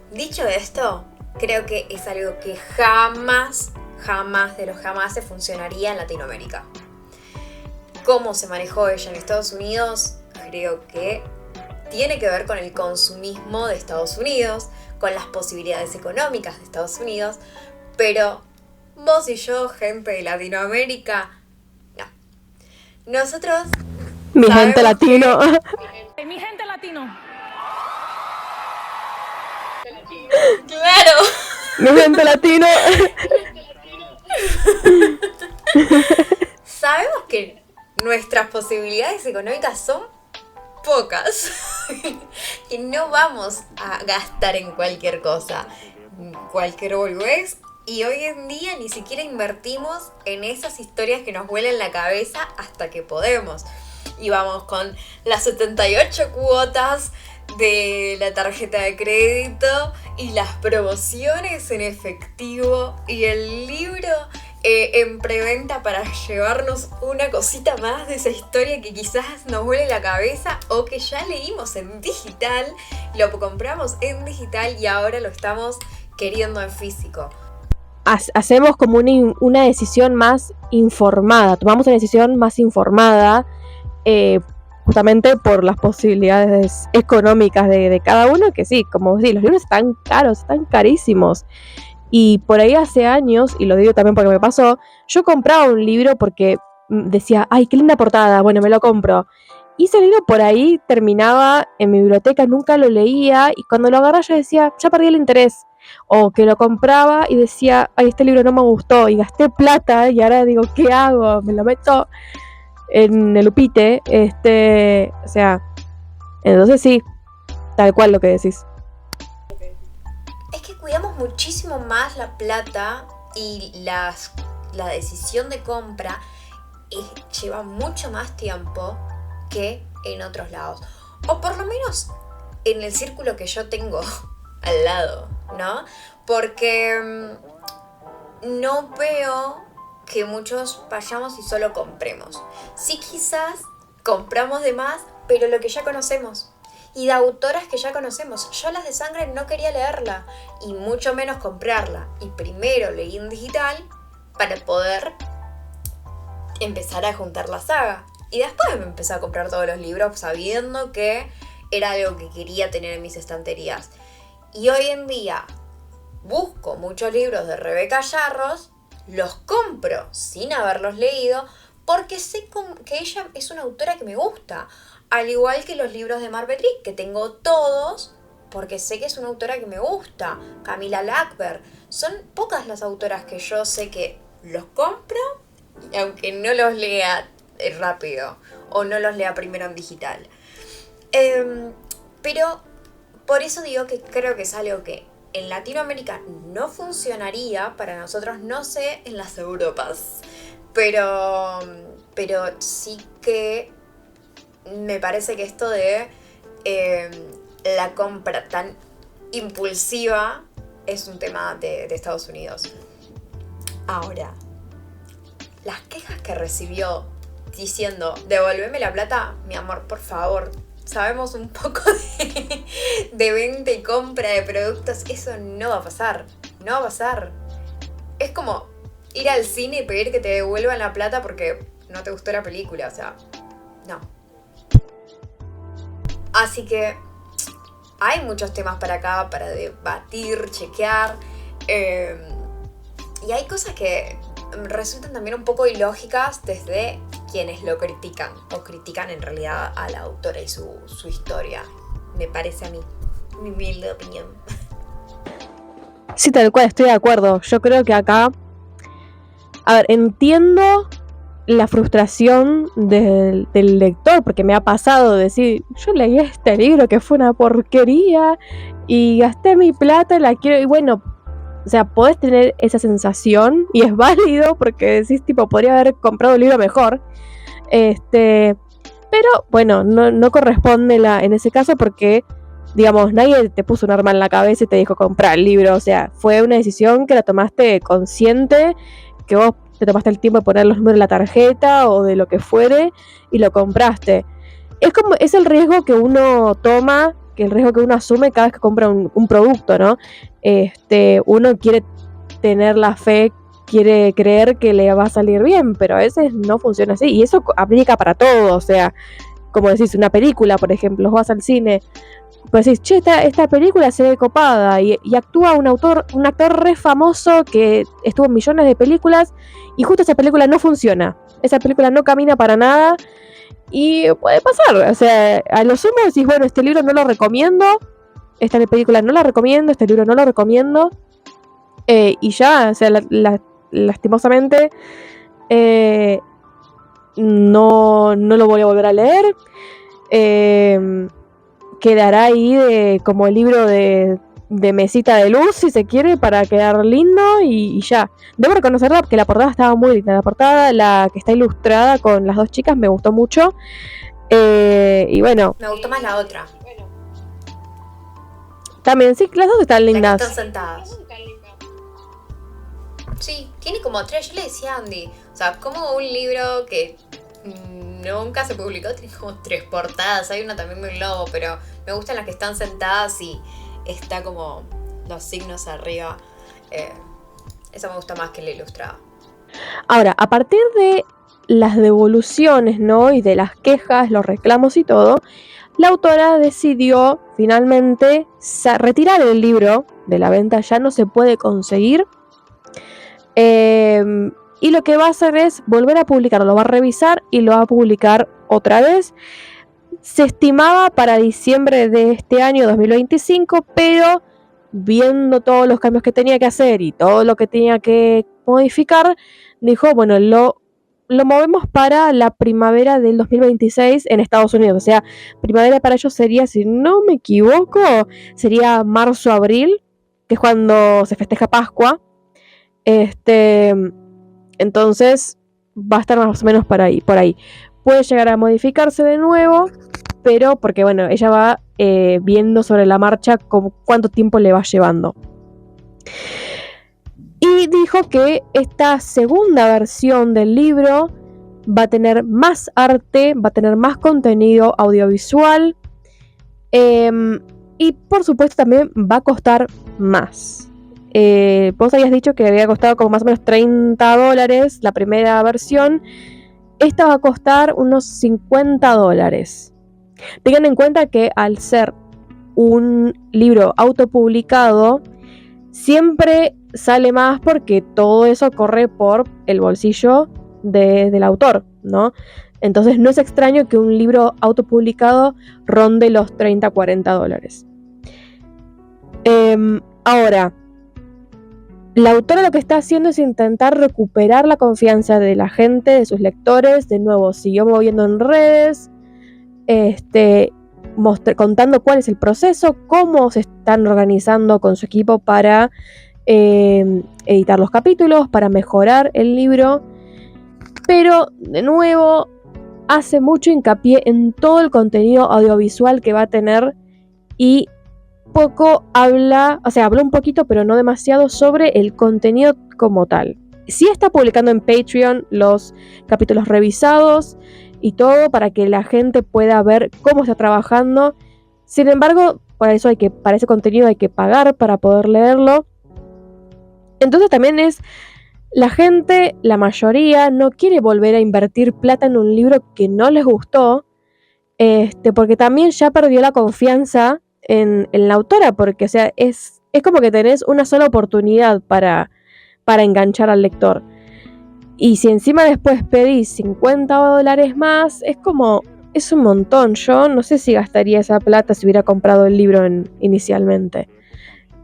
Dicho esto, creo que es algo que jamás de los jamás se funcionaría en Latinoamérica. Cómo se manejó ella en Estados Unidos, creo que tiene que ver con el consumismo de Estados Unidos, con las posibilidades económicas de Estados Unidos, pero vos y yo, gente de Latinoamérica, no. Nosotros Mi gente latino. Mi gente latino. Claro. Mi gente latino. Sabemos que nuestras posibilidades económicas son pocas. Que no vamos a gastar en cualquier cosa, cualquier boludez. Y hoy en día ni siquiera invertimos en esas historias que nos vuelan la cabeza hasta que podemos. Y vamos con las 78 cuotas de la tarjeta de crédito y las promociones en efectivo y el libro en preventa para llevarnos una cosita más de esa historia que quizás nos vuele la cabeza o que ya leímos en digital, lo compramos en digital y ahora lo estamos queriendo en físico. Hacemos como una decisión más informada, tomamos una decisión más informada, justamente por las posibilidades económicas de cada uno, que sí, como decís, los libros están caros, están carísimos. Y por ahí hace años, y lo digo también porque me pasó, yo compraba un libro porque decía, ay, qué linda portada, bueno, me lo compro. Y ese libro por ahí terminaba en mi biblioteca, nunca lo leía, y cuando lo agarraba yo decía, ya perdí el interés. O que lo compraba y decía, ay, este libro no me gustó, y gasté plata, y ahora digo, ¿qué hago? Me lo meto en el upite, o sea, entonces sí, tal cual lo que decís. Es que cuidamos muchísimo más la plata y la decisión de compra lleva mucho más tiempo que en otros lados. O por lo menos en el círculo que yo tengo al lado, ¿no? Porque no veo que muchos vayamos y solo compremos. Sí, quizás compramos de más, pero lo que ya conocemos. Y de autoras que ya conocemos. Yo Las de Sangre no quería leerla y mucho menos comprarla. Y primero leí en digital para poder empezar a juntar la saga. Y después me empecé a comprar todos los libros sabiendo que era algo que quería tener en mis estanterías. Y hoy en día busco muchos libros de Rebeca Yarros, los compro sin haberlos leído porque sé que ella es una autora que me gusta. Al igual que los libros de Mar Betrick, que tengo todos, porque sé que es una autora que me gusta. Camila Lackberg. Son pocas las autoras que yo sé que los compro, aunque no los lea rápido, o no los lea primero en digital. Pero por eso digo que creo que es algo que en Latinoamérica no funcionaría para nosotros, no sé en las Europas. Pero sí que me parece que esto de la compra tan impulsiva es un tema de Estados Unidos. Ahora, las quejas que recibió diciendo, devolveme la plata, mi amor, por favor, sabemos un poco de venta y compra de productos, eso no va a pasar, no va a pasar. Es como ir al cine y pedir que te devuelvan la plata porque no te gustó la película, o sea, no. Así que hay muchos temas para acá, para debatir, chequear. Y hay cosas que resultan también un poco ilógicas desde quienes lo critican. O critican en realidad a la autora y su historia. Me parece a mí, mi humilde opinión. Sí, tal cual, estoy de acuerdo. Yo creo que acá... A ver, entiendo la frustración del lector, porque me ha pasado de decir, yo leí este libro que fue una porquería y gasté mi plata, la quiero, y bueno, o sea, podés tener esa sensación y es válido porque decís, tipo, podría haber comprado un libro mejor, pero bueno, no corresponde en ese caso porque, digamos, nadie te puso un arma en la cabeza y te dijo comprar el libro, o sea, fue una decisión que la tomaste consciente, que vos te tomaste el tiempo de poner los números en la tarjeta o de lo que fuere y lo compraste. Es el riesgo que uno toma, que el riesgo que uno asume cada vez que compra un producto, ¿no? Uno quiere tener la fe, quiere creer que le va a salir bien, pero a veces no funciona así. Y eso aplica para todo, o sea, como decís, una película, por ejemplo, vas al cine, pues decís, che, esta película se ve copada y actúa un actor re famoso que estuvo en millones de películas y justo esa película no funciona. Esa película no camina para nada y puede pasar. O sea, a lo sumo decís, bueno, este libro no lo recomiendo, esta película no la recomiendo, este libro no lo recomiendo y ya, o sea, lastimosamente no lo voy a volver a leer. Quedará ahí como el libro de mesita de luz, si se quiere, para quedar lindo y ya. Debo reconocer que la portada estaba muy linda. La portada, la que está ilustrada con las dos chicas, me gustó mucho. Y bueno. Me gustó más la otra. También, sí, las dos están lindas. Las que están sentadas. Sí, tiene como tres. Yo le decía a Andy, o sea, como un libro que nunca se publicó, tiene como 3 portadas. Hay una también muy lobo, pero me gustan las que están sentadas y está como los signos arriba. Eso me gusta más que la ilustrada. Ahora, a partir de las devoluciones, ¿no? Y de las quejas, los reclamos y todo, la autora decidió finalmente retirar el libro de la venta. Ya no se puede conseguir. Y lo que va a hacer es volver a publicarlo, lo va a revisar y lo va a publicar otra vez. Se estimaba para diciembre de este año 2025, pero viendo todos los cambios que tenía que hacer y todo lo que tenía que modificar, dijo, bueno, lo movemos para la primavera del 2026 en Estados Unidos. O sea, primavera para ellos sería, si no me equivoco, sería marzo-abril, que es cuando se festeja Pascua. Entonces va a estar más o menos por ahí. Puede llegar a modificarse de nuevo, pero porque bueno, ella va viendo sobre la marcha cuánto tiempo le va llevando. Y dijo que esta segunda versión del libro va a tener más arte, va a tener más contenido audiovisual y por supuesto también va a costar más. Vos habías dicho que había costado como más o menos $30 la primera versión. Esta va a costar unos $50. Tengan en cuenta que al ser un libro autopublicado, siempre sale más porque todo eso corre por el bolsillo del autor, ¿no? Entonces no es extraño que un libro autopublicado ronde los $30-40. Ahora, la autora lo que está haciendo es intentar recuperar la confianza de la gente, de sus lectores. De nuevo, siguió moviendo en redes, contando cuál es el proceso, cómo se están organizando con su equipo para editar los capítulos, para mejorar el libro. Pero, de nuevo, hace mucho hincapié en todo el contenido audiovisual que va a tener y poco habló un poquito, pero no demasiado, sobre el contenido como tal. Sí está publicando en Patreon los capítulos revisados y todo para que la gente pueda ver cómo está trabajando. Sin embargo, para ese contenido hay que pagar para poder leerlo. Entonces también la gente, la mayoría, no quiere volver a invertir plata en un libro que no les gustó, porque también ya perdió la confianza en la autora, porque o sea, es como que tenés una sola oportunidad para enganchar al lector. Y si encima después pedís $50 más, es un montón. Yo no sé si gastaría esa plata si hubiera comprado el libro inicialmente.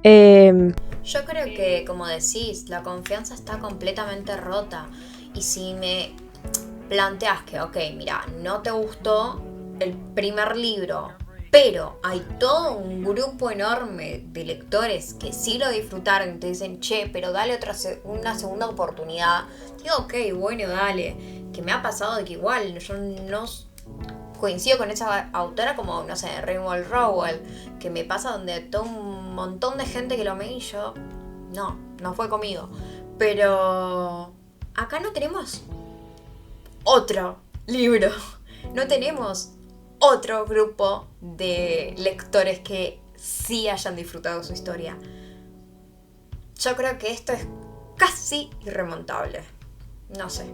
Yo creo que, como decís, la confianza está completamente rota. Y si me planteas que, ok, mira, no te gustó el primer libro, pero hay todo un grupo enorme de lectores que sí lo disfrutaron y te dicen, che, pero dale una segunda oportunidad. Digo, ok, bueno, dale. Que me ha pasado de que igual yo no coincido con esa autora como, no sé, Rainbow Rowell, que me pasa donde todo un montón de gente que lo me y yo, no fue conmigo. Pero acá no tenemos otro libro, no tenemos otro grupo de lectores que sí hayan disfrutado su historia. Yo creo que esto es casi irremontable. No sé.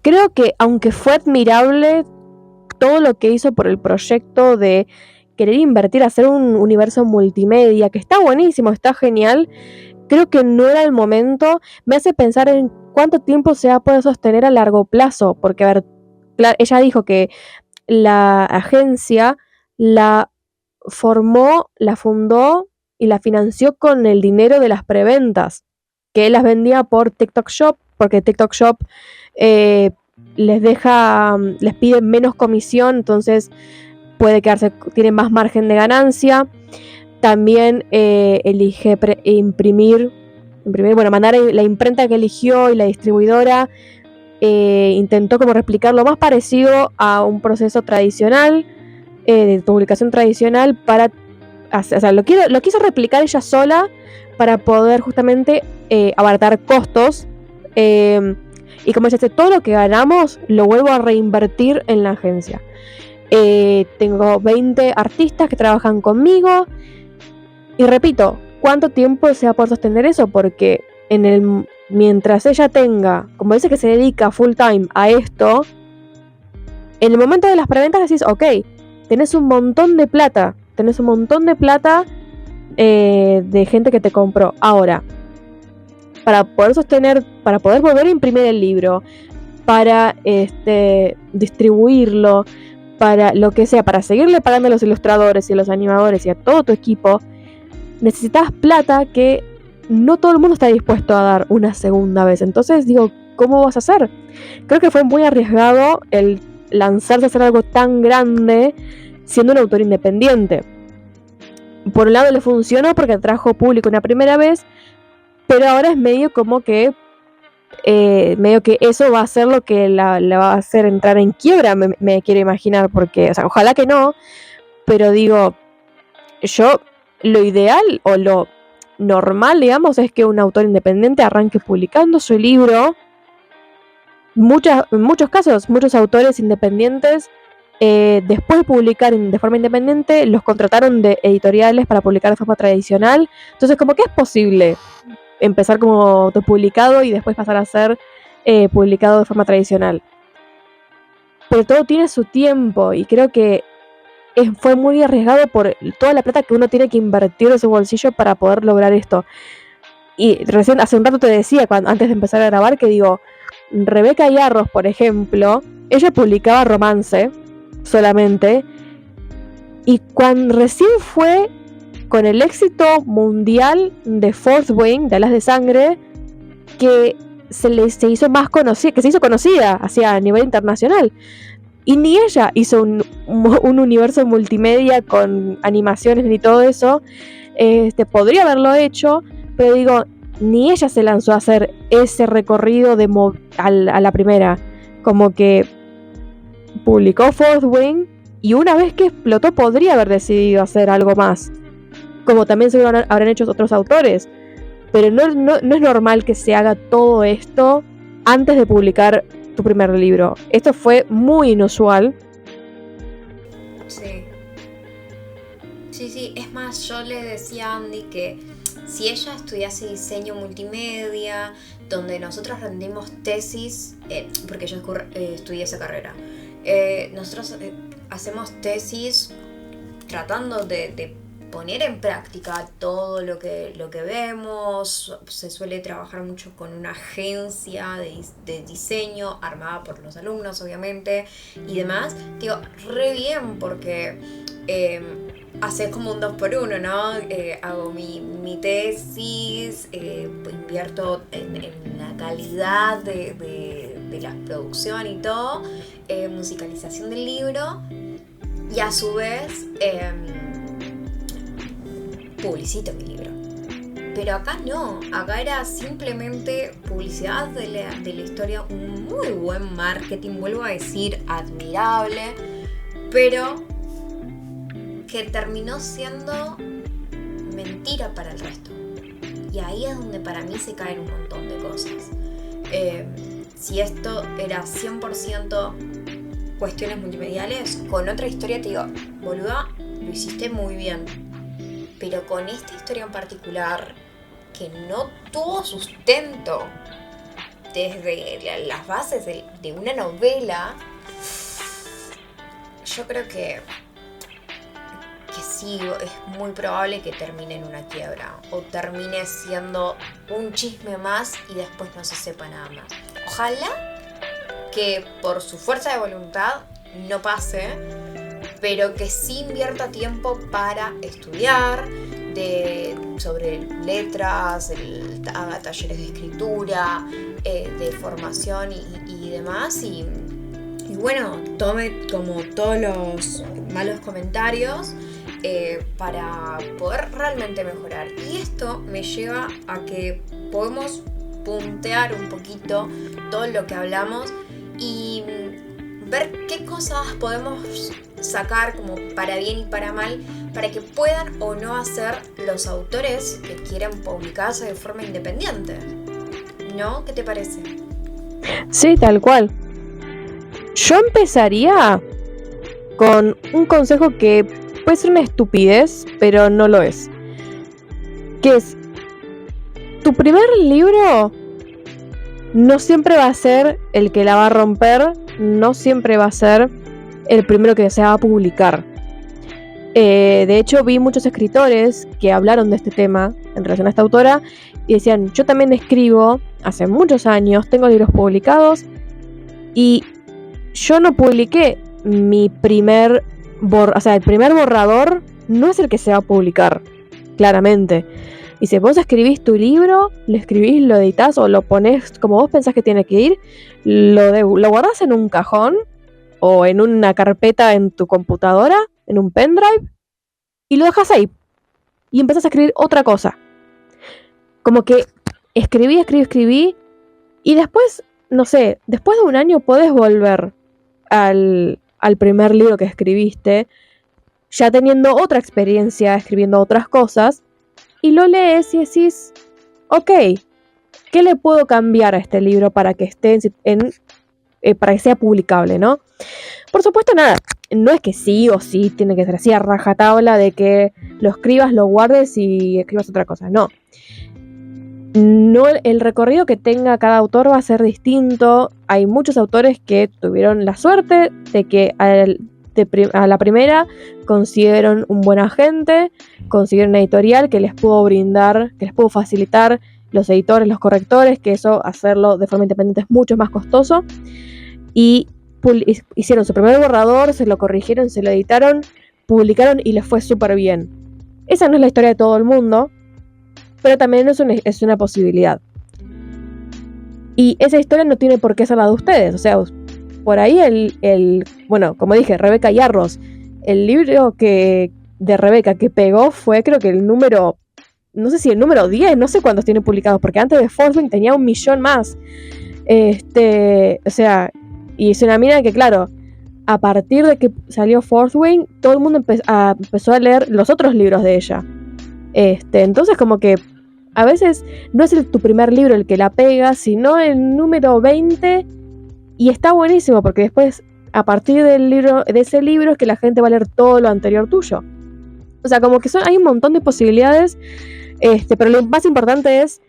Creo que aunque fue admirable todo lo que hizo por el proyecto de querer invertir, hacer un universo multimedia, que está buenísimo, está genial, creo que no era el momento. Me hace pensar en cuánto tiempo se va a poder sostener a largo plazo, porque a ver, ella dijo que la agencia la formó, la fundó y la financió con el dinero de las preventas, que él las vendía por TikTok Shop, porque TikTok Shop les pide menos comisión, entonces tiene más margen de ganancia. También elige mandar la imprenta que eligió y la distribuidora. Intentó como replicar lo más parecido a un proceso tradicional, de publicación tradicional, para lo quiso replicar ella sola para poder justamente abaratar costos, y como ella dice, todo lo que ganamos lo vuelvo a reinvertir en la agencia. Tengo 20 artistas que trabajan conmigo y repito, ¿cuánto tiempo se va a poder sostener eso? Porque mientras ella tenga, como dice que se dedica full time a esto, en el momento de las preventas decís, ok, tenés un montón de plata de gente que te compró. Ahora, para poder volver a imprimir el libro, para distribuirlo, para lo que sea, para seguirle pagando a los ilustradores y a los animadores y a todo tu equipo, necesitas plata que no todo el mundo está dispuesto a dar una segunda vez. Entonces digo, ¿cómo vas a hacer? Creo que fue muy arriesgado el lanzarse a hacer algo tan grande siendo un autor independiente. Por un lado le funcionó porque atrajo público una primera vez, pero ahora es medio que eso va a ser lo que la va a hacer entrar en quiebra, me quiero imaginar, porque, o sea, ojalá que no, pero digo, lo ideal o lo normal, digamos, es que un autor independiente arranque publicando su libro. En muchos casos, muchos autores independientes, después de publicar de forma independiente, los contrataron de editoriales para publicar de forma tradicional. Entonces, como que es posible empezar como autopublicado y después pasar a ser publicado de forma tradicional. Pero todo tiene su tiempo y creo que fue muy arriesgado por toda la plata que uno tiene que invertir de su bolsillo para poder lograr esto. Y recién, hace un rato te decía, antes de empezar a grabar, que digo, Rebeca Yarros, por ejemplo, ella publicaba romance solamente, y cuando recién fue con el éxito mundial de Fourth Wing, de Alas de Sangre, que se hizo más conocida, que se hizo conocida hacia a nivel internacional. Y ni ella hizo un universo multimedia con animaciones ni todo eso. Podría haberlo hecho, pero digo, ni ella se lanzó a hacer ese recorrido a la primera. Como que publicó Fourth Wing y una vez que explotó podría haber decidido hacer algo más, como también se habrán hecho otros autores. Pero no es normal que se haga todo esto antes de publicar tu primer libro. Esto fue muy inusual. Sí, es más, yo le decía a Andy que si ella estudiase diseño multimedia, donde nosotros rendimos tesis, porque yo estudié esa carrera, nosotros hacemos tesis tratando de poner en práctica todo lo que vemos. Se suele trabajar mucho con una agencia de diseño armada por los alumnos, obviamente, y demás. Digo, re bien, porque haces como un 2x1, ¿no? Hago mi tesis, invierto en la calidad de la producción y todo, musicalización del libro, y a su vez publicito mi libro. Pero acá no, acá era simplemente publicidad de la historia, un muy buen marketing, vuelvo a decir, admirable, pero que terminó siendo mentira para el resto. Y ahí es donde para mí se caen un montón de cosas. Si esto era 100% cuestiones multimediales, con otra historia te digo, boluda, lo hiciste muy bien. Pero con esta historia en particular, que no tuvo sustento desde las bases de una novela, yo creo que sí, es muy probable que termine en una quiebra o termine siendo un chisme más y después no se sepa nada más. Ojalá que por su fuerza de voluntad no pase, pero que sí invierta tiempo para estudiar sobre letras, haga talleres de escritura, de formación y demás, y bueno, tome como todos los malos comentarios para poder realmente mejorar. Y esto me lleva a que podemos puntear un poquito todo lo que hablamos y ver qué cosas podemos sacar como para bien y para mal, para que puedan o no hacer los autores que quieren publicarse de forma independiente, ¿no? ¿Qué te parece? Sí, tal cual. Yo empezaría con un consejo que puede ser una estupidez, pero no lo es. Que es, tu primer libro no siempre va a ser el que la va a romper, no siempre va a ser el primero que se va a publicar. De hecho, vi muchos escritores que hablaron de este tema en relación a esta autora y decían, yo también escribo hace muchos años, tengo libros publicados y yo no publiqué mi primer el primer borrador no es el que se va a publicar, claramente. Y si vos escribís tu libro, lo escribís, lo editás o lo ponés como vos pensás que tiene que ir, lo guardás en un cajón o en una carpeta en tu computadora, en un pendrive, y lo dejas ahí. Y empezás a escribir otra cosa. Como que escribí, y después, no sé, después de un año podés volver al primer libro que escribiste, ya teniendo otra experiencia, escribiendo otras cosas, y lo lees y decís, ok, ¿qué le puedo cambiar a este libro para que esté para que sea publicable, ¿no? Por supuesto, nada, no es que sí o sí tiene que ser así a rajatabla de que lo escribas, lo guardes y escribas otra cosa, no. No, el recorrido que tenga cada autor va a ser distinto. Hay muchos autores que tuvieron la suerte de que a la primera consiguieron un buen agente, consiguieron una editorial que les pudo brindar, que les pudo facilitar los editores, los correctores, que eso hacerlo de forma independiente es mucho más costoso, y hicieron su primer borrador, se lo corrigieron, se lo editaron, publicaron y les fue súper bien. Esa no es la historia de todo el mundo, pero también es una posibilidad. Y esa historia no tiene por qué ser la de ustedes. O sea, por ahí bueno, como dije, Rebeca Yarros, el libro de Rebeca que pegó fue, creo que el número, no sé si el número 10, no sé cuántos tiene publicados, porque antes de Fourth Wing tenía 1 millón más. O sea, y es una mina que, claro, a partir de que salió Fourth Wing, todo el mundo empezó a leer los otros libros de ella. Entonces como que a veces no es tu primer libro el que la pega, sino el número 20, y está buenísimo porque después a partir de ese libro es que la gente va a leer todo lo anterior tuyo. O sea, como que hay un montón de posibilidades, pero lo más importante es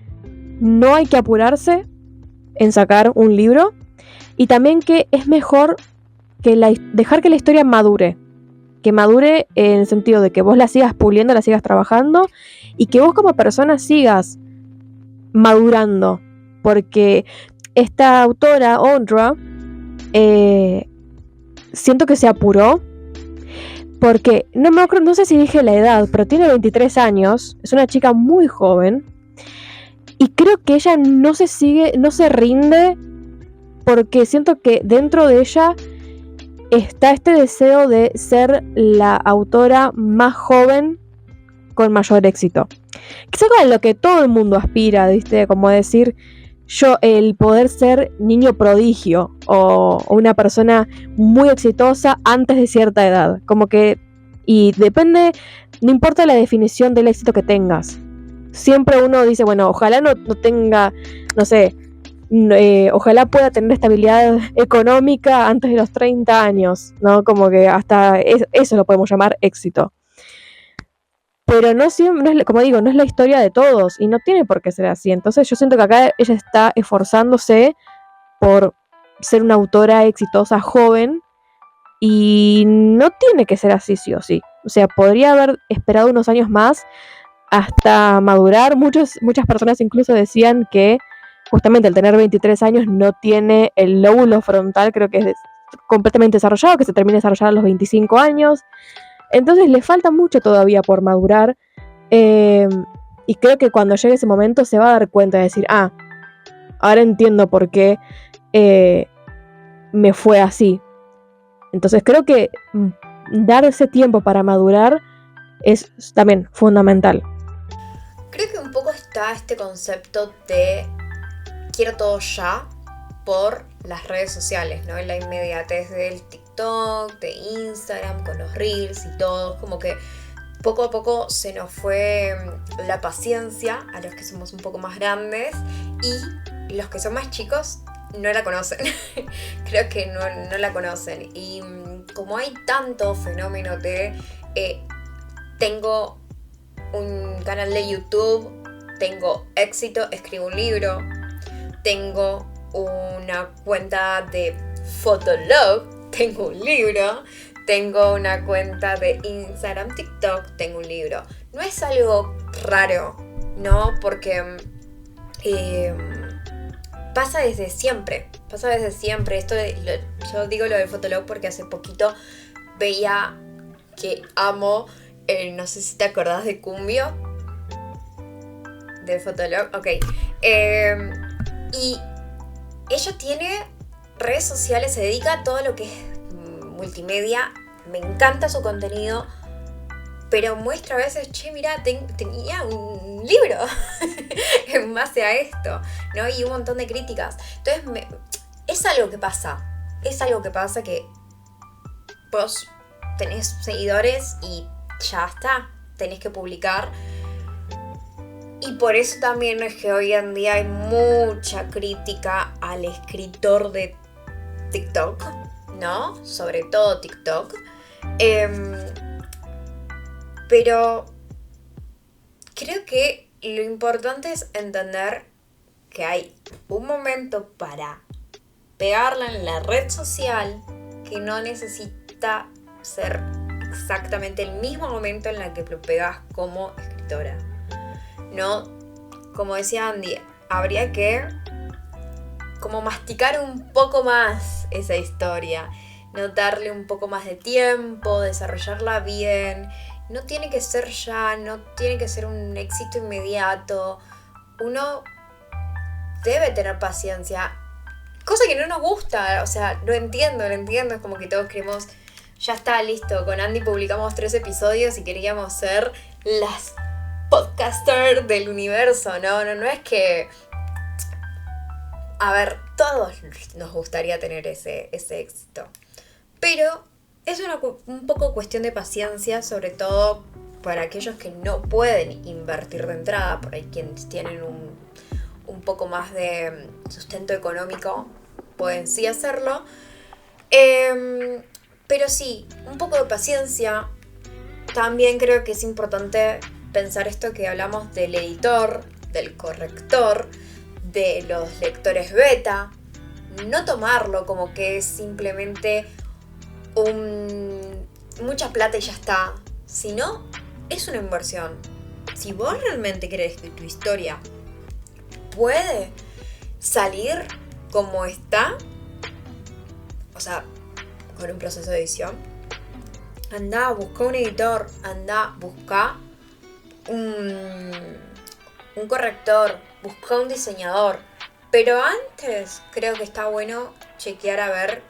no hay que apurarse en sacar un libro, y también que es mejor que dejar que la historia madure. Que madure en el sentido de que vos la sigas puliendo, la sigas trabajando, y que vos como persona sigas madurando. Porque esta autora, Audra, siento que se apuró. Porque no sé si dije la edad, pero tiene 23 años, es una chica muy joven. Y creo que ella no se rinde, porque siento que dentro de ella está este deseo de ser la autora más joven con mayor éxito. Que es algo a lo que todo el mundo aspira, ¿viste? Como decir, yo, el poder ser niño prodigio o una persona muy exitosa antes de cierta edad. Como que, y depende, no importa la definición del éxito que tengas. Siempre uno dice, bueno, ojalá no tenga, no sé, ojalá pueda tener estabilidad económica antes de los 30 años, ¿no? Como que hasta eso lo podemos llamar éxito. Pero no siempre, no es, como digo, no es la historia de todos y no tiene por qué ser así. Entonces yo siento que acá ella está esforzándose por ser una autora exitosa joven y no tiene que ser así sí o sí. O sea, podría haber esperado unos años más hasta madurar. Muchas personas incluso decían que justamente el tener 23 años no tiene el lóbulo frontal, creo que es completamente desarrollado, que se termina de desarrollar a los 25 años. Entonces le falta mucho todavía por madurar. Y creo que cuando llegue ese momento se va a dar cuenta de decir, ahora entiendo por qué me fue así. Entonces creo que dar ese tiempo para madurar es también fundamental. Creo que un poco está este concepto de quiero todo ya por las redes sociales, ¿no? La inmediatez del TikTok, de Instagram, con los Reels y todo, como que poco a poco se nos fue la paciencia a los que somos un poco más grandes y los que son más chicos no la conocen. Creo que no la conocen. Y como hay tanto fenómeno de tengo un canal de YouTube, tengo éxito, escribo un libro, tengo una cuenta de Fotolog, tengo un libro, tengo una cuenta de Instagram, TikTok, tengo un libro. No es algo raro, ¿no? Porque pasa desde siempre. Esto yo digo lo de Fotolog porque hace poquito veía que amo, no sé si te acordás de Cumbio, de Fotolog, ok. Y ella tiene redes sociales, se dedica a todo lo que es multimedia, me encanta su contenido, pero muestra a veces, che, mira, tenía un libro en base a esto, ¿no? Y un montón de críticas. Entonces, es algo que pasa que vos tenés seguidores y ya está, tenés que publicar. Y por eso también es que hoy en día hay mucha crítica al escritor de TikTok, ¿no? Sobre todo TikTok. Pero creo que lo importante es entender que hay un momento para pegarla en la red social que no necesita ser exactamente el mismo momento en el que lo pegas como escritora. No, como decía Andy, habría que como masticar un poco más esa historia, no darle un poco más de tiempo, desarrollarla bien. No tiene que ser ya, no tiene que ser un éxito inmediato. Uno debe tener paciencia, cosa que no nos gusta, o sea, lo entiendo, es como que todos queremos, ya está, listo, con Andy publicamos 3 episodios y queríamos ser las podcaster del universo, no es que, a ver, todos nos gustaría tener ese éxito, pero es un poco cuestión de paciencia, sobre todo para aquellos que no pueden invertir de entrada, por ahí quienes tienen un poco más de sustento económico, pueden sí hacerlo, pero sí, un poco de paciencia. También creo que es importante pensar esto que hablamos del editor, del corrector, de los lectores beta, no tomarlo como que es simplemente mucha plata y ya está, sino es una inversión. Si vos realmente crees que tu historia puede salir como está, o sea, con un proceso de edición, anda, busca un editor, anda, busca un corrector, busca un diseñador. Pero antes creo que está bueno chequear a ver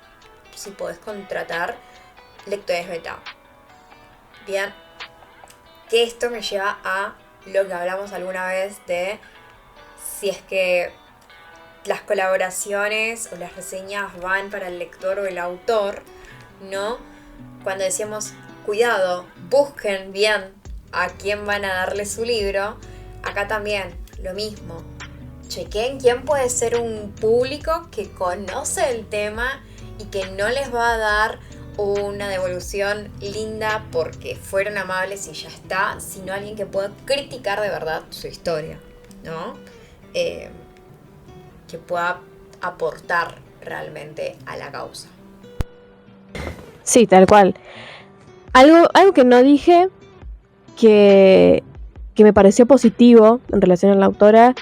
si podés contratar lectores beta. Bien, que esto me lleva a lo que hablamos alguna vez de si es que las colaboraciones o las reseñas van para el lector o el autor, ¿no? Cuando decíamos, cuidado, busquen bien a quién van a darle su libro, acá también lo mismo. Chequen quién puede ser un público que conoce el tema y que no les va a dar una devolución linda porque fueron amables y ya está, sino alguien que pueda criticar de verdad su historia, ¿no? Que pueda aportar realmente a la causa. Sí, tal cual. Algo que no dije que me pareció positivo en relación a la autora,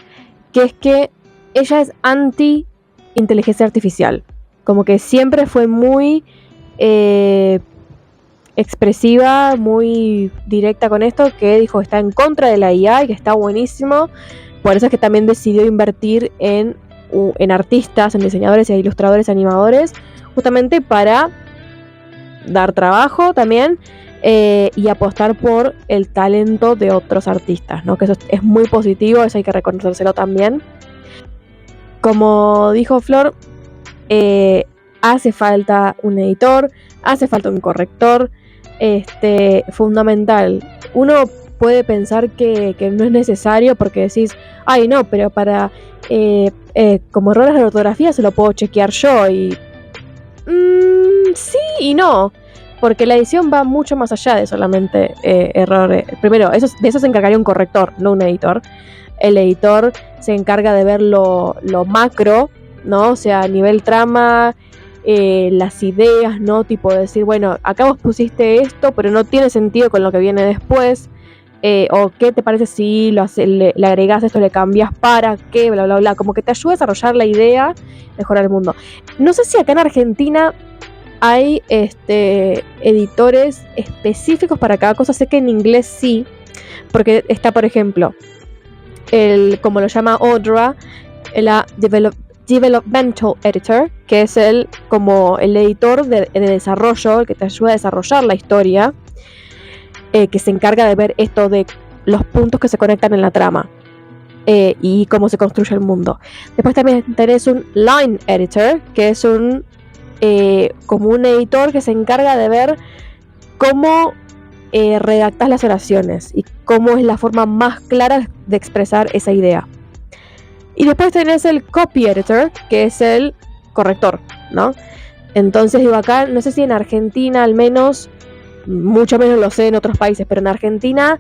que es que ella es anti-inteligencia artificial. Como que siempre fue muy expresiva, muy directa con esto, que dijo está en contra de la IA y que está buenísimo. Por eso es que también decidió invertir en artistas, en diseñadores, en ilustradores, animadores, justamente para dar trabajo también y apostar por el talento de otros artistas, ¿no? Que eso es muy positivo, eso hay que reconocérselo también. Como dijo Flor, hace falta un editor, hace falta un corrector, fundamental. Uno puede pensar que no es necesario porque decís, ay no, pero para como errores de ortografía se lo puedo chequear yo y sí y no, porque la edición va mucho más allá de solamente errores. Primero, de eso se encargaría un corrector, no un editor. El editor se encarga de ver lo macro, ¿no? O sea, a nivel trama, las ideas, ¿no? Tipo decir, bueno, acá vos pusiste esto, pero no tiene sentido con lo que viene después. O qué te parece si le agregas esto, le cambias para qué, bla, bla, bla. Como que te ayuda a desarrollar la idea, mejorar el mundo. No sé si acá en Argentina hay editores específicos para cada cosa. Sé que en inglés sí, porque está, por ejemplo, como lo llama Audra, la Developmental Editor, que es como el editor de desarrollo, el que te ayuda a desarrollar la historia, que se encarga de ver esto de los puntos que se conectan en la trama y cómo se construye el mundo. Después también tenés un Line Editor, que es como un editor que se encarga de ver cómo redactas las oraciones y cómo es la forma más clara de expresar esa idea. Y después tenés el Copy Editor, que es el corrector, ¿no? Entonces digo, acá, no sé si en Argentina al menos, mucho menos lo sé en otros países, pero en Argentina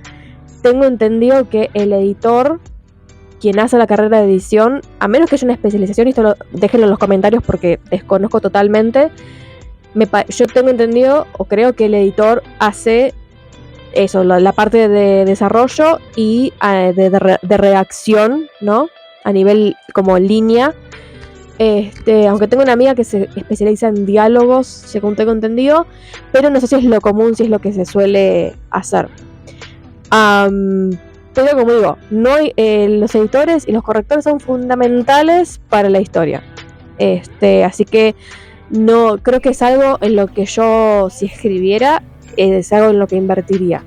tengo entendido que el editor, quien hace la carrera de edición, a menos que haya una especialización, y esto déjenlo en los comentarios porque desconozco totalmente, yo tengo entendido o creo que el editor hace eso, la parte de desarrollo y de redacción, ¿no? A nivel como línea. Aunque tengo una amiga que se especializa en diálogos, según tengo entendido, pero no sé si es lo común, si es lo que se suele hacer. Pero como digo, no los editores y los correctores son fundamentales para la historia. Así que no creo que es algo en lo que yo, si escribiera, es algo en lo que invertiría.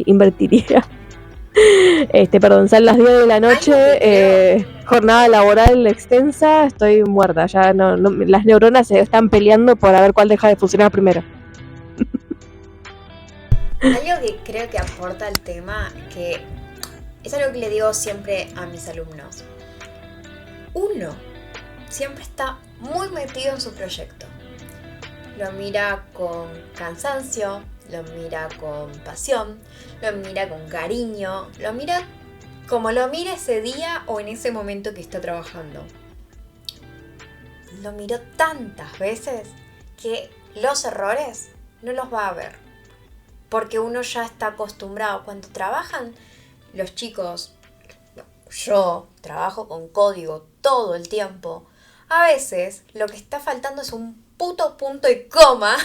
Invertiría. Perdón, son las 10 de la noche, jornada laboral extensa, estoy muerta, ya no, las neuronas se están peleando por a ver cuál deja de funcionar primero. Algo que creo que aporta al tema, que es algo que le digo siempre a mis alumnos. Uno siempre está muy metido en su proyecto. Lo mira con cansancio, lo mira con pasión, lo mira con cariño, lo mira como lo mira ese día o en ese momento que está trabajando. Lo miró tantas veces que los errores no los va a ver. Porque uno ya está acostumbrado. Cuando trabajan los chicos, yo trabajo con código todo el tiempo. A veces lo que está faltando es un puto punto y coma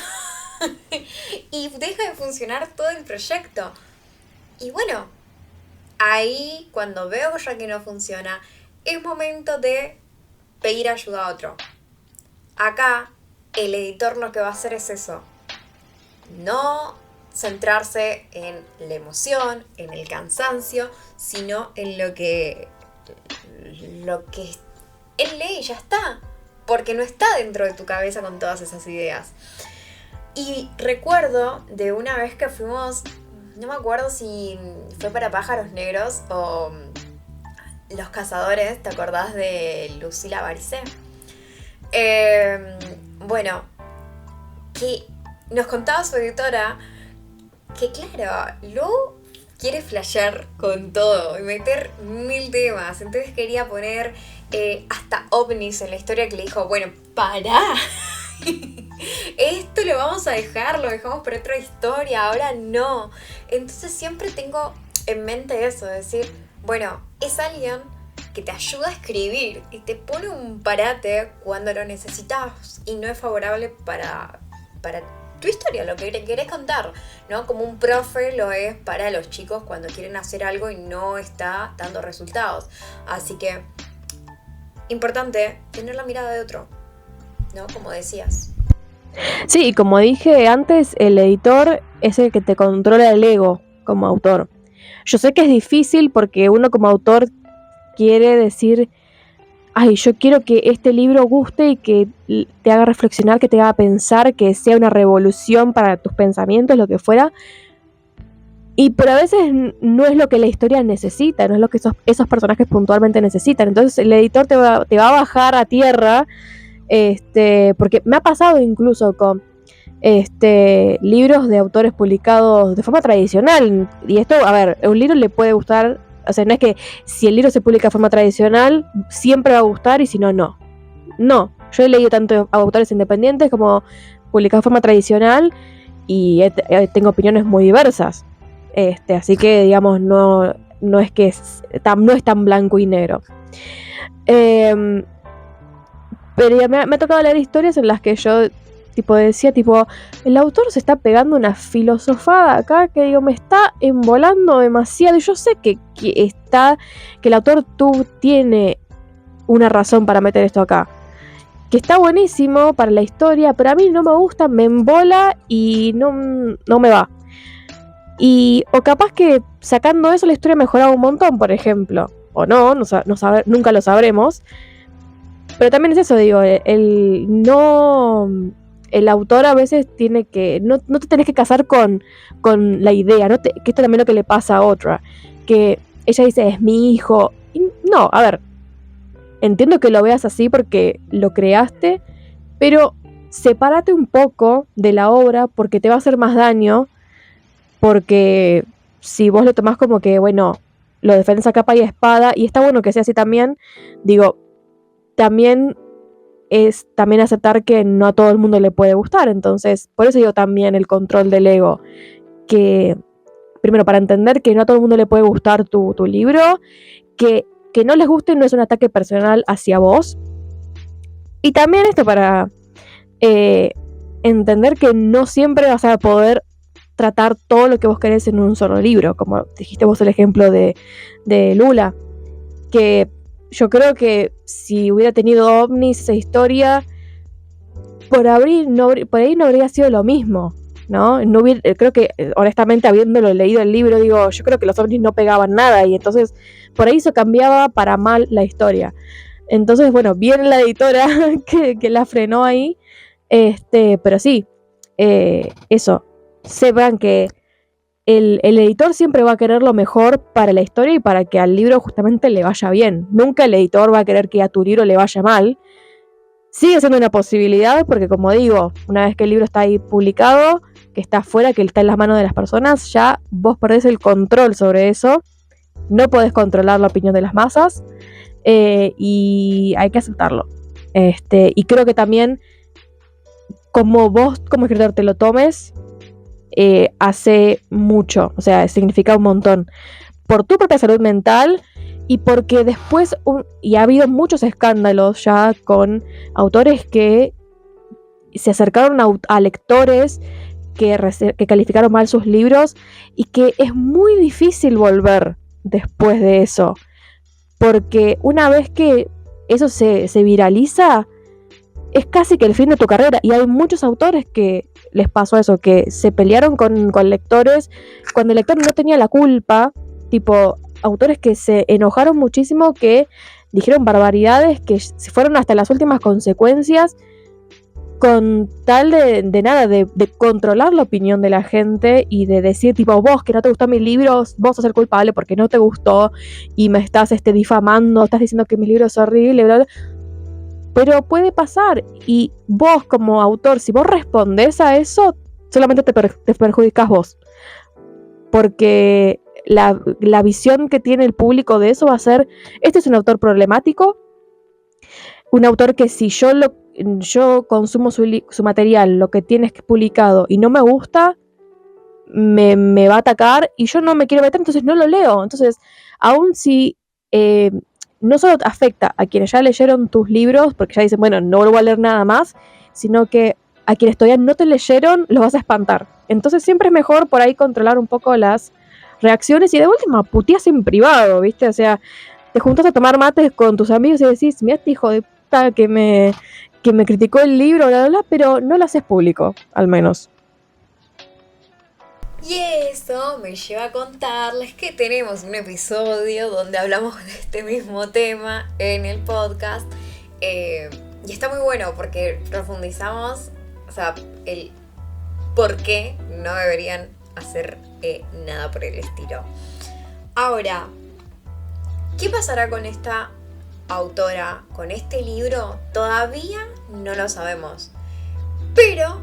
y deja de funcionar todo el proyecto. Y bueno, ahí, cuando veo ya que no funciona, es momento de pedir ayuda a otro. Acá, el editor lo que va a hacer es eso. No centrarse en la emoción, en el cansancio, sino en lo que él lee y ya está. Porque no está dentro de tu cabeza con todas esas ideas. Y recuerdo de una vez que fuimos, no me acuerdo si fue para Pájaros Negros o Los Cazadores, ¿te acordás de Lucila Baricé? Bueno, que nos contaba su editora que claro, Lu quiere flashear con todo y meter 1000 temas. Entonces quería poner hasta ovnis en la historia, que le dijo, bueno, pará. Esto lo vamos a dejar, lo dejamos para otra historia, ahora no. Entonces siempre tengo en mente eso, decir, bueno, es alguien que te ayuda a escribir y te pone un parate cuando lo necesitas y no es favorable para tu historia, lo que querés contar, ¿no? Como un profe lo es para los chicos cuando quieren hacer algo y no está dando resultados. Así que, importante tener la mirada de otro, ¿no? Como decías. Sí, y como dije antes, el editor es el que te controla el ego como autor. Yo sé que es difícil porque uno como autor quiere decir, ay, yo quiero que este libro guste y que te haga reflexionar, que te haga pensar, que sea una revolución para tus pensamientos, lo que fuera. Pero a veces no es lo que la historia necesita, no es lo que esos personajes puntualmente necesitan. Entonces el editor te va a bajar a tierra, porque me ha pasado incluso con libros de autores publicados de forma tradicional. Y esto, a ver, un libro le puede gustar. O sea, no es que si el libro se publica de forma tradicional, siempre va a gustar y si no, no. No, yo he leído tanto a autores independientes como publicados de forma tradicional y tengo opiniones muy diversas. Así que, digamos, no es que no es tan blanco y negro. Pero ya me ha tocado leer historias en las que yo decía, el autor se está pegando una filosofada acá que me está embolando demasiado. Y yo sé que el autor tiene una razón para meter esto acá, que está buenísimo para la historia, pero a mí no me gusta, me embola y no me va. O capaz que sacando eso la historia mejoraba un montón, por ejemplo. O nunca lo sabremos. Pero también es eso, el autor a veces tiene que, no te tenés que casar con la idea, que esto también es lo que le pasa a otra, que ella dice, es mi hijo. Y no, a ver, entiendo que lo veas así porque lo creaste, pero sepárate un poco de la obra porque te va a hacer más daño, porque si vos lo tomás como que, bueno, lo defendes a capa y espada, y está bueno que sea así también, también es también aceptar que no a todo el mundo le puede gustar. Entonces, por eso digo también el control del ego, que primero para entender que no a todo el mundo le puede gustar tu libro, que no les guste no es un ataque personal hacia vos, y también esto para entender que no siempre vas a poder tratar todo lo que vos querés en un solo libro, como dijiste vos el ejemplo de Lula, que yo creo que si hubiera tenido ovnis esa historia, por ahí no habría sido lo mismo, ¿no? Creo que, honestamente, habiéndolo leído el libro, yo creo que los ovnis no pegaban nada, y entonces por ahí eso cambiaba para mal la historia. Entonces, bueno, bien la editora que la frenó ahí, pero sí, eso, sepan que el editor siempre va a querer lo mejor para la historia y para que al libro justamente le vaya bien. Nunca el editor va a querer que a tu libro le vaya mal. Sigue siendo una posibilidad porque, como digo, una vez que el libro está ahí publicado, que está afuera, que está en las manos de las personas, ya vos perdés el control sobre eso. No podés controlar la opinión de las masas, y hay que aceptarlo. Y creo que también, como vos como escritor te lo tomes, hace mucho, o sea, significa un montón por tu propia salud mental, y porque después y ha habido muchos escándalos ya con autores que se acercaron a lectores que calificaron mal sus libros, y que es muy difícil volver después de eso. Porque una vez que eso se viraliza, es casi que el fin de tu carrera. Y hay muchos autores que les pasó eso, que se pelearon con lectores cuando el lector no tenía la culpa. Tipo, autores que se enojaron muchísimo, que dijeron barbaridades, que se fueron hasta las últimas consecuencias con tal de controlar la opinión de la gente y de decir, tipo, vos que no te gustó mi libro, vos sos el culpable porque no te gustó y me estás difamando, estás diciendo que mi libro es horrible, bla, bla. Pero puede pasar, y vos como autor, si vos respondés a eso, solamente te perjudicas vos, porque la visión que tiene el público de eso va a ser, este es un autor problemático, un autor que si yo consumo su material, lo que tienes publicado, y no me gusta, me va a atacar y yo no me quiero meter, entonces no lo leo. Entonces, aun si no solo afecta a quienes ya leyeron tus libros, porque ya dicen, bueno, no vuelvo a leer nada más, sino que a quienes todavía no te leyeron, los vas a espantar. Entonces siempre es mejor por ahí controlar un poco las reacciones, y de última, puteas en privado, ¿viste? O sea, te juntas a tomar mates con tus amigos y decís, mira este hijo de puta que me criticó el libro, bla, bla, bla, pero no lo haces público, al menos. Y eso me lleva a contarles que tenemos un episodio donde hablamos de este mismo tema en el podcast. Y está muy bueno porque profundizamos, o sea, el por qué no deberían hacer nada por el estilo. Ahora, ¿qué pasará con esta autora, con este libro? Todavía no lo sabemos. Pero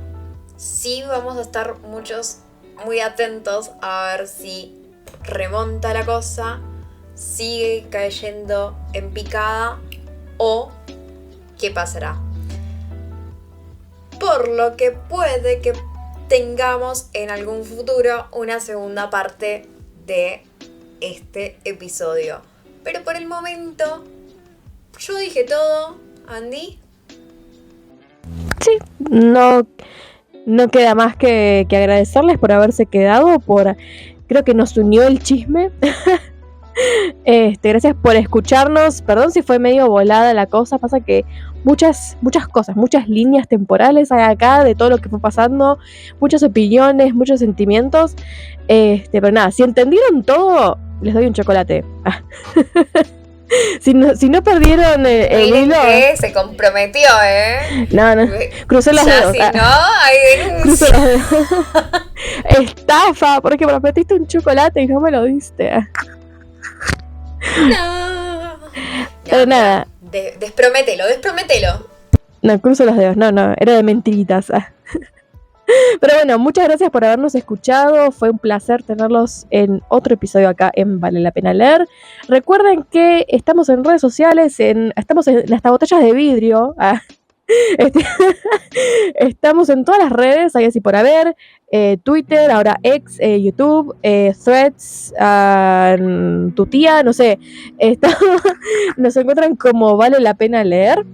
sí vamos a estar muchos muy atentos a ver si remonta la cosa, sigue cayendo en picada o qué pasará. Por lo que puede que tengamos en algún futuro una segunda parte de este episodio. Pero por el momento, yo dije todo, Andy. Sí, no queda más que agradecerles por haberse quedado, creo que nos unió el chisme. Gracias por escucharnos. Perdón si fue medio volada la cosa. Pasa que muchas cosas, muchas líneas temporales hay acá de todo lo que fue pasando, muchas opiniones, muchos sentimientos. Pero nada, si entendieron todo, les doy un chocolate. Si no perdieron el hilo. Se comprometió, No. Crucé los dedos. Si no, hay denuncia. Crucé los dedos. Estafa, porque prometiste un chocolate y no me lo diste. No. Pero nada. Despromételo. No, cruzo los dedos. No, era de mentiritas. Pero bueno, muchas gracias por habernos escuchado. Fue un placer tenerlos en otro episodio acá en Vale la Pena Leer. Recuerden que estamos en redes sociales, estamos en hasta botellas de vidrio. Estamos en todas las redes, hay así por haber. Twitter, ahora X, YouTube, Threads, tu tía, no sé. Nos encuentran como Vale la Pena Leer.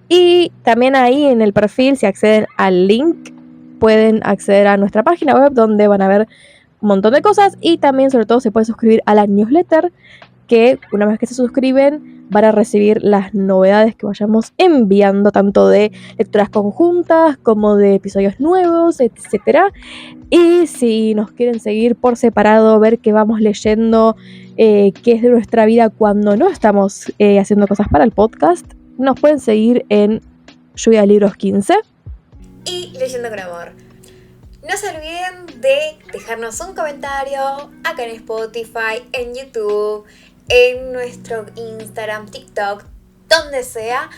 Y también ahí en el perfil, si acceden al link, pueden acceder a nuestra página web, donde van a ver un montón de cosas, y también sobre todo se pueden suscribir a la newsletter, que una vez que se suscriben van a recibir las novedades que vayamos enviando, tanto de lecturas conjuntas como de episodios nuevos, etcétera. Y si nos quieren seguir por separado, ver qué vamos leyendo, qué es de nuestra vida cuando no estamos haciendo cosas para el podcast, nos pueden seguir en Lluvia de Libros 15 y Leyendo con Amor. No se olviden de dejarnos un comentario acá en Spotify, en YouTube, en nuestro Instagram, TikTok, donde sea,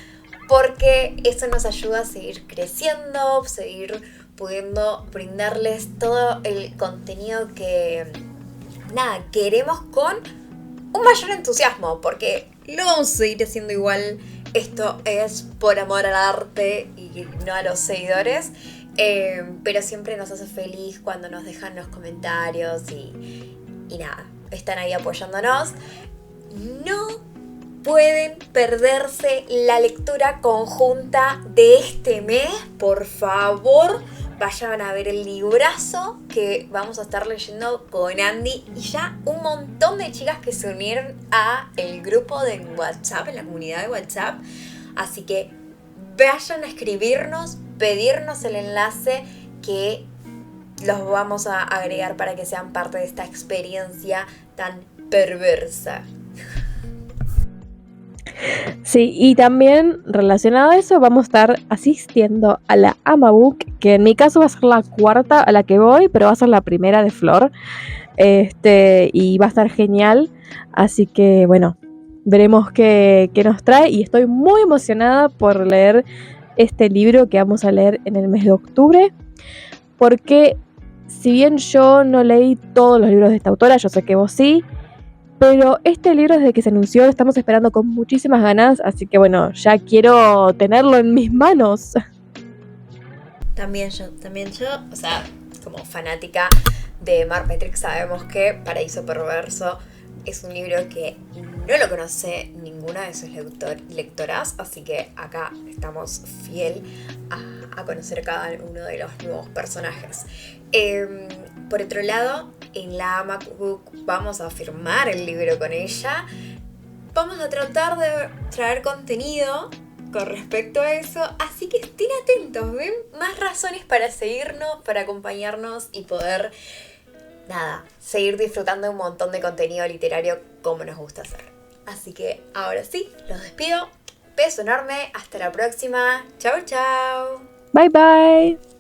porque eso nos ayuda a seguir creciendo, seguir pudiendo brindarles todo el contenido que queremos con un mayor entusiasmo, porque lo vamos a seguir haciendo igual. Esto es por amor al arte y no a los seguidores, pero siempre nos hace feliz cuando nos dejan los comentarios y están ahí apoyándonos. No pueden perderse la lectura conjunta de este mes, por favor, vayan a ver el librazo que vamos a estar leyendo con Andy y ya un montón de chicas que se unieron a el grupo de WhatsApp, en la comunidad de WhatsApp. Así que vayan a escribirnos, pedirnos el enlace que los vamos a agregar para que sean parte de esta experiencia tan perversa. Sí, y también relacionado a eso vamos a estar asistiendo a la Amabook, que en mi caso va a ser la cuarta a la que voy, pero va a ser la primera de Flor. Y va a estar genial, así que bueno, veremos qué nos trae y estoy muy emocionada por leer este libro que vamos a leer en el mes de octubre, porque si bien yo no leí todos los libros de esta autora, yo sé que vos sí, pero este libro desde que se anunció lo estamos esperando con muchísimas ganas, así que bueno, ya quiero tenerlo en mis manos. También yo, o sea, como fanática de Mark Petrick sabemos que Paraíso Perverso es un libro que no lo conoce ninguna de sus lectoras, así que acá estamos fiel a conocer cada uno de los nuevos personajes. Por otro lado, en la MacBook vamos a firmar el libro con ella. Vamos a tratar de traer contenido con respecto a eso, así que estén atentos, ¿ven? Más razones para seguirnos, para acompañarnos y poder, seguir disfrutando de un montón de contenido literario como nos gusta hacer. Así que ahora sí, los despido. Beso enorme, hasta la próxima. Chau, chau. Bye bye.